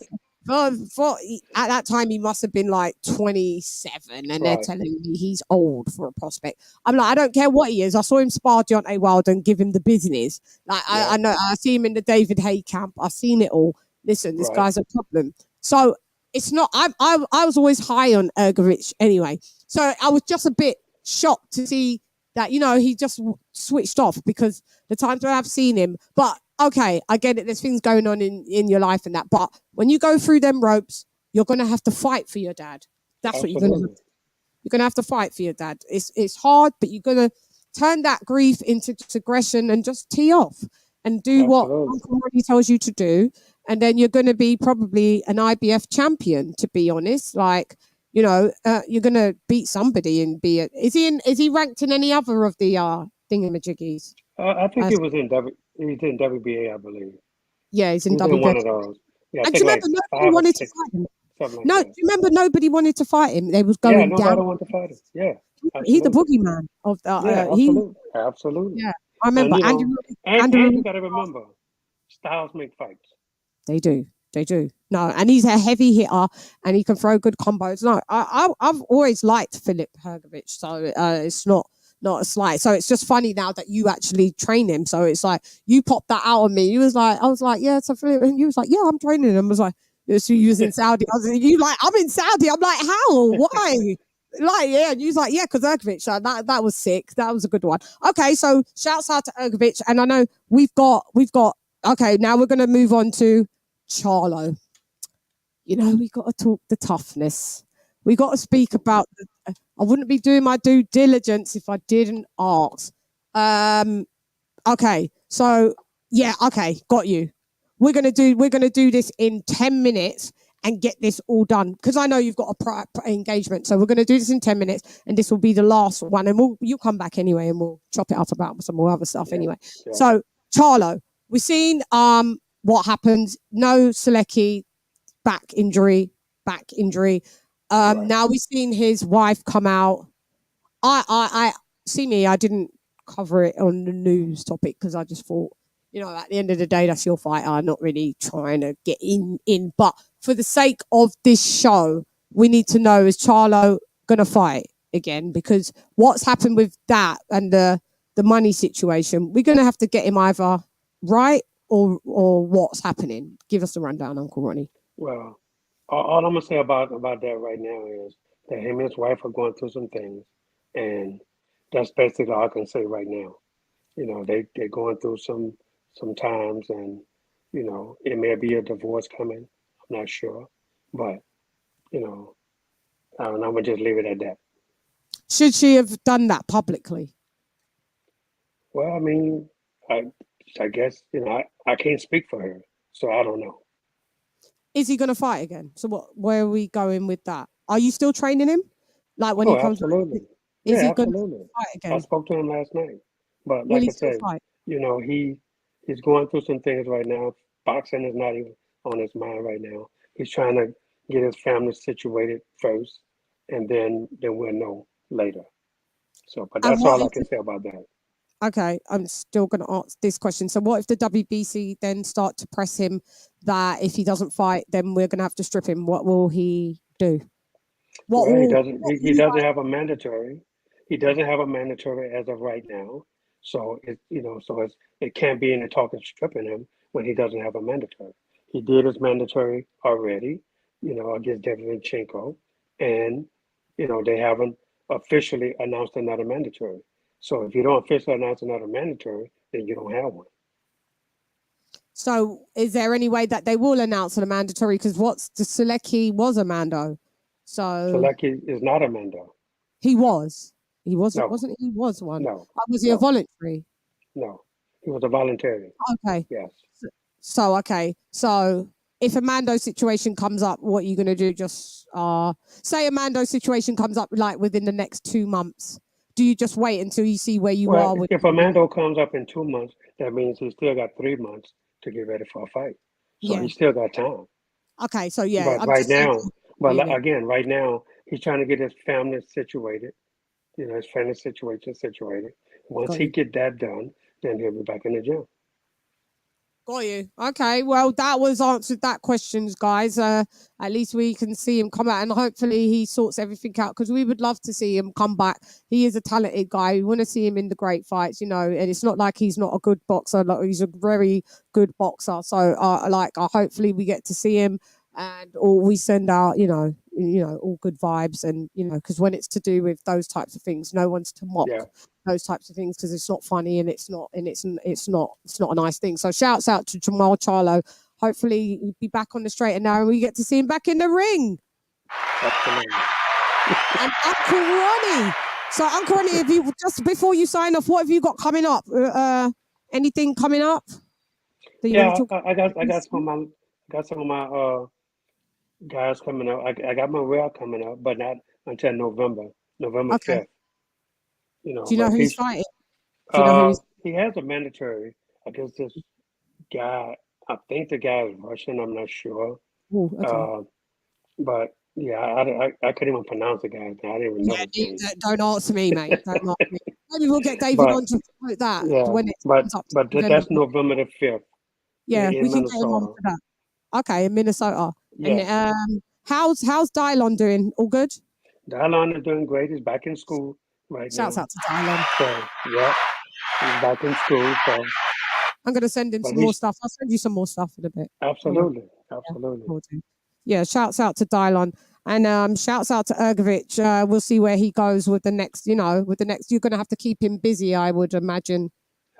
at that time he must have been like 27, and they're Right. telling me he's old for a prospect. I'm like, I don't care what he is. I saw him spar Deontay Wilder and give him the business. Like I know I see him in the David Haye camp. I've seen it all. Listen, this guy's a problem. So it's not. I was always high on Ergovich anyway. So I was just a bit shocked to see that he just switched off because the times where I've seen him. But okay, I get it. There's things going on in your life and that. But when you go through them ropes, you're gonna have to fight for your dad. That's what you're gonna do. You're gonna have to fight for your dad. It's hard, but you're gonna turn that grief into aggression and just tee off and do what Uncle Ronnie tells you to do. And then you're gonna be probably an IBF champion, to be honest. Like, you're gonna beat somebody and be is he ranked in any other of the thingamajiggies? I think he's in WBA, I believe. Yeah, he's in He's in one of those. Yeah, I And do think you remember like nobody 5 or wanted 6, to fight him? something like No, that. do you remember nobody wanted to fight him? They was Yeah, going nobody down. wanted to fight him. Yeah, He's the absolutely. boogeyman of the. Yeah, absolutely. Yeah, I remember. And Andrew, you got to remember, styles make fights. They do. No, and he's a heavy hitter, and he can throw good combos. No, I've always liked Philip Hergovich, so it's not a slight. So it's just funny now that you actually train him. So it's like you popped that out on me. I was like, yeah, so Philip, and you was like, yeah, I'm training him. I was like, so you was in Saudi. I was like, you like, I'm in Saudi. I'm like, how? Why? Like, yeah, and you was like, yeah, because Ergovich. So that was sick. That was a good one. Okay, so shouts out to Ergovich, and I know we've got. Okay, now we're gonna move on to Charlo. We got to talk the toughness. We got to speak about. I wouldn't be doing my due diligence if I didn't ask. Okay, so yeah, okay, got you. We're gonna do this in 10 minutes and get this all done because I know you've got a prior engagement. So we're gonna do this in 10 minutes, and this will be the last one. And you'll come back anyway, and we'll chop it up about some more other stuff anyway. Yeah. So Charlo, we've seen what happened. No Selecki, back injury. Now we've seen his wife come out. I see me. I didn't cover it on the news topic because I just thought, at the end of the day, that's your fight. I'm not really trying to get in. But for the sake of this show, we need to know, is Charlo gonna fight again? Because what's happened with that and the money situation, we're gonna have to get him either right or what's happening. Give us the rundown, Uncle Ronnie. Well, all I'm gonna say about that right now is that him and his wife are going through some things, and that's basically all I can say right now. They're going through some times, and it may be a divorce coming. I'm not sure, but I'm gonna just leave it at that. Should she have done that publicly? Well, I mean, I guess I can't speak for her, so I don't know. Is he going to fight again? So where are we going with that? Are you still training him? Like when he comes? Absolutely. Is he absolutely. going to fight again? I spoke to him last night, but Will like he I still said, fight? he's going through some things right now. Boxing is not even on his mind right now. He's trying to get his family situated first, and then we'll know later. So, but And that's what all I if can say about that. Okay, I'm still going to ask this question. So, what if the WBC then start to press him that if he doesn't fight, then we're going to have to strip him? What will he do? Well, he What will he you doesn't guys- have a mandatory. He doesn't have a mandatory as of right now. So it can't be in the talk of stripping him when he doesn't have a mandatory. He did his mandatory already, against Devinchenko, and they haven't officially announced another mandatory. So if you don't officially announce another mandatory, then you don't have one. So, is there any way that they will announce a mandatory? Because what's the Selecki was a Mando, so Selecki is not a Mando. he was. He wasn't. No, Wasn't he? Was one? no, Was he a no, voluntary? no. He was a voluntary. Okay. Yes. So okay. So if a Mando situation comes up, what are you going to do? Just say a Mando situation comes up like within the next 2 months. Do you just wait until you see where you are Well, with? if a Mando comes up in 2 months, that means he's still got 3 months to get ready for a fight. So Yeah. he's still got time. Okay. So yeah, But I'm right just saying. now, but Yeah. again, right now, he's trying to get his family situated, his family situation situated. Once Got he you. get that done, then he'll be back in the gym. Got you. Okay. Well, that was answered that questions, guys. At least we can see him come out, and hopefully he sorts everything out because we would love to see him come back. He is a talented guy. We want to see him in the great fights, and it's not like he's not a good boxer. Like, he's a very good boxer. So, hopefully we get to see him, or we send out, all good vibes, and because when it's to do with those types of things, no one's to mock. Yeah. Those types of things because it's not funny and it's not a nice thing. So shouts out to JERMALL CHARLO. Hopefully he'll be back on the straight and narrow and we get to see him back in the ring. Absolutely. And Uncle Ronnie. So Uncle Ronnie, if you just before you sign off, what have you got coming up? Anything coming up that you want to talk about? I got some of my guys coming up. I got my rail coming up, but not until November Okay. 5th. Do you know who he's fighting? Do you know who he has a mandatory against this guy. I think the guy is Russian. I'm not sure. Ooh, okay. But yeah, I couldn't even pronounce the guy's name. I didn't even know his name. Don't answer me, mate. Don't ask me. Maybe we'll get David But on to promote that when it but comes up. but that's November the 5th. Yeah, in we can Minnesota. get him on for that. Okay, in Minnesota. Yeah. And how's Dylon doing? All good? Dylon is doing great. He's back in school right Shouts now. out to Dylon. So yeah, he's back in school. So I'm gonna send him some more stuff. I'll send you some more stuff in a bit. Absolutely. Yeah, shouts out to Dylon. And shouts out to HERGOVIC. We'll see where he goes with the next, you're gonna have to keep him busy, I would imagine.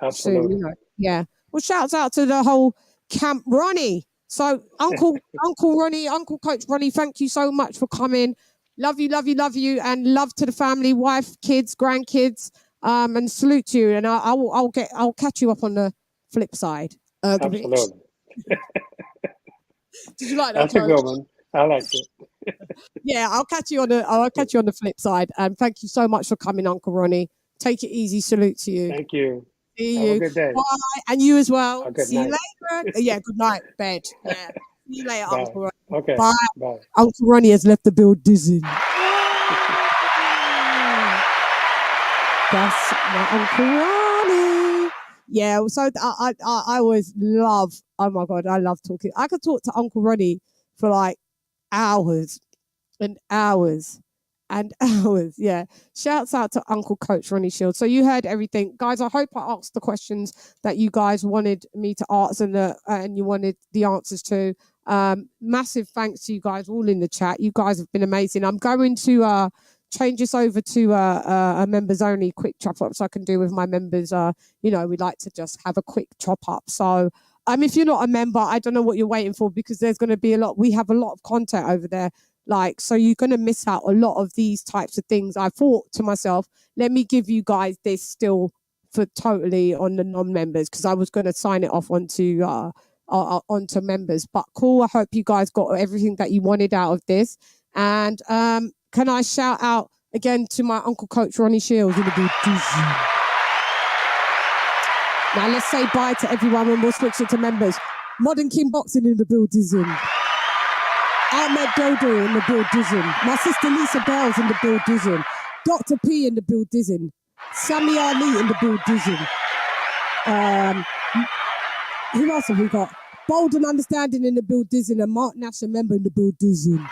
Absolutely. Soon, Yeah. Well, shouts out to the whole camp, Ronnie. So Uncle Ronnie, Uncle Coach Ronnie, thank you so much for coming. Love you, and love to the family, wife, kids, grandkids, and salute to you. And I'll catch you up on the flip side. Absolutely. Did you like that? That's a good one. I like it. Yeah, I'll catch you on the flip side. And thank you so much for coming, Uncle Ronnie. Take it easy. Salute to you. Thank you. See Have you. a good day. Bye. And you as well. Good See night. you later. Yeah, good night, bed. Yeah. See you later, Bye. Uncle Ronnie. Okay. Bye. Bye. Uncle Ronnie has left the building. That's my Uncle Ronnie. Yeah, so I always love, oh my God, I love talking. I could talk to Uncle Ronnie for like hours and hours and hours. Yeah. Shouts out to Uncle Coach Ronnie Shields. So you heard everything. Guys, I hope I asked the questions that you guys wanted me to ask and you wanted the answers to. Massive thanks to you guys all in the chat. You guys have been amazing. I'm going to change this over to a members only quick chop up so I can do with my members. We like to just have a quick chop up. So if you're not a member, I don't know what you're waiting for because there's going to be we have a lot of content over there. So you're going to miss out a lot of these types of things. I thought to myself, let me give you guys this still for totally on the non-members because I was going to sign it off onto members. But cool. I hope you guys got everything that you wanted out of this. And can I shout out again to my Uncle Coach Ronnie Shields in the building? Now let's say bye to everyone and we'll switch it to members. Modern King Boxing in the building. Ahmed Dodo in the building. My sister Lisa Bell's in the building. Dr. P in the building. Sammy Ali in the building. Who else have we got? Bold and Understanding in the building, and Mark Nash, a member in the building.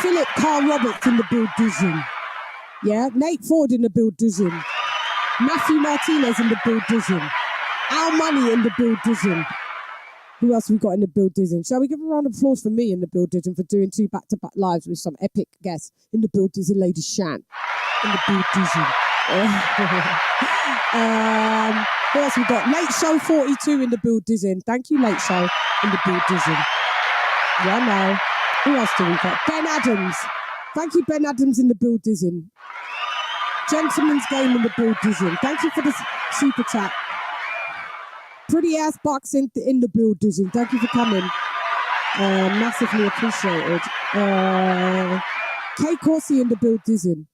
Philip Carl Roberts in the building. Yeah, Nate Ford in the building. Matthew Martinez in the building. Al Money in the building. Who else have we got in the building? Shall we give a round of applause for me in the building for doing 2 back-to-back lives with some epic guests in the building? LadyChann in the building. Who else we got? Late Show 42 in the building. Thank you, Late Show in the building. Yeah, no. Who else do we got? Ben Adams. Thank you, Ben Adams in the building. Gentleman's Game in the building. Thank you for the super chat. Pretty ass boxing in the building. Thank you for coming. Massively appreciated. Kay Corsi in the building.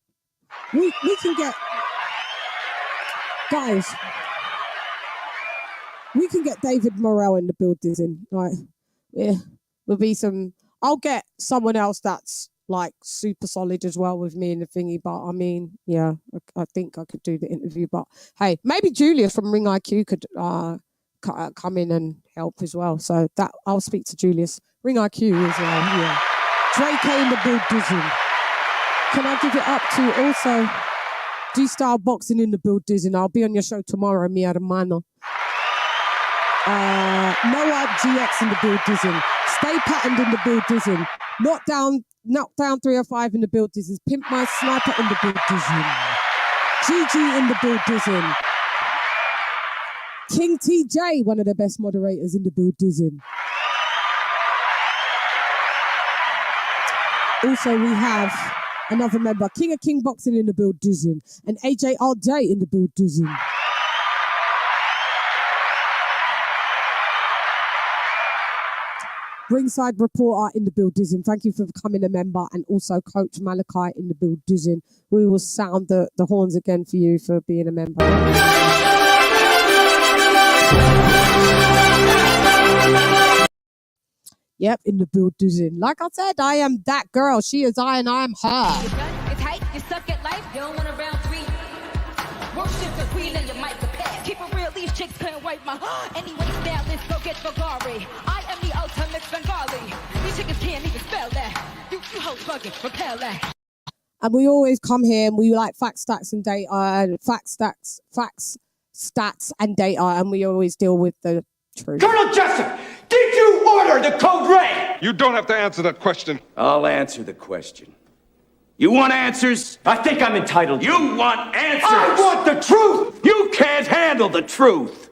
We can get, guys. We can get David Morrell in the building. Right? Yeah, there'll be some. I'll get someone else that's like super solid as well with me in the thingy. But I mean, yeah, I think I could do the interview. But hey, maybe Julia from Ring IQ could come in and help as well. So that I'll speak to Julius. Ring IQ as well. Yeah. Drake in the building. Can I give it up to also G-Style Boxing in the building? I'll be on your show tomorrow, mi hermano. Noah GX in the building. Stay Patterned in the building. Knockdown 305 in the building. Pimp My Sniper in the building. GG in the building. King TJ, one of the best moderators in the building. Also, we have another member, King of King Boxing in the building, and AJ All Day in the building. Ringside Reporter in the building. Thank you for becoming a member, and also Coach Malachi in the building. We will sound the horns again for you for being a member. Yep, in the building. Like I said, I am that girl. She is I and I am her. You're done, you're tight, you're stuck at life, you don't want a round 3. Worship the queen and you might pass. Keep it real, these chicks couldn't wipe my anyway, now let's go get Bulgari. I am the ultimate Bengali. These chickens can't even spell that. You hoes bugging, repel that. And we always come here and we like facts, stats, and data, facts, stats, and data, and we always deal with the truth. Colonel Jessup, did you order the code red? You don't have to answer that question. I'll answer the question. You want answers? I think I'm entitled. You want answers? I want the truth! You can't handle the truth!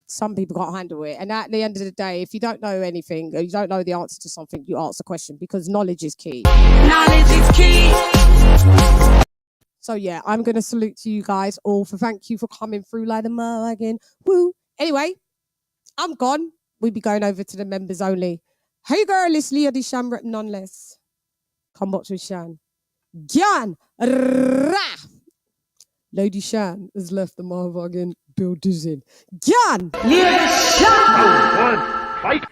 Some people can't handle it. And at the end of the day, if you don't know anything, or you don't know the answer to something, you ask the question, because knowledge is key. Knowledge is key. So yeah, I'm going to salute to you guys all for thank you for coming through like a mug again. Woo! Anyway, I'm gone. We'll be going over to the members only. Hey girl, it's LadyChann rep nonetheless. Come watch with Shan. Gyan! LadyChann has left the motherfucking building. Gyan! LadyChann! Fight!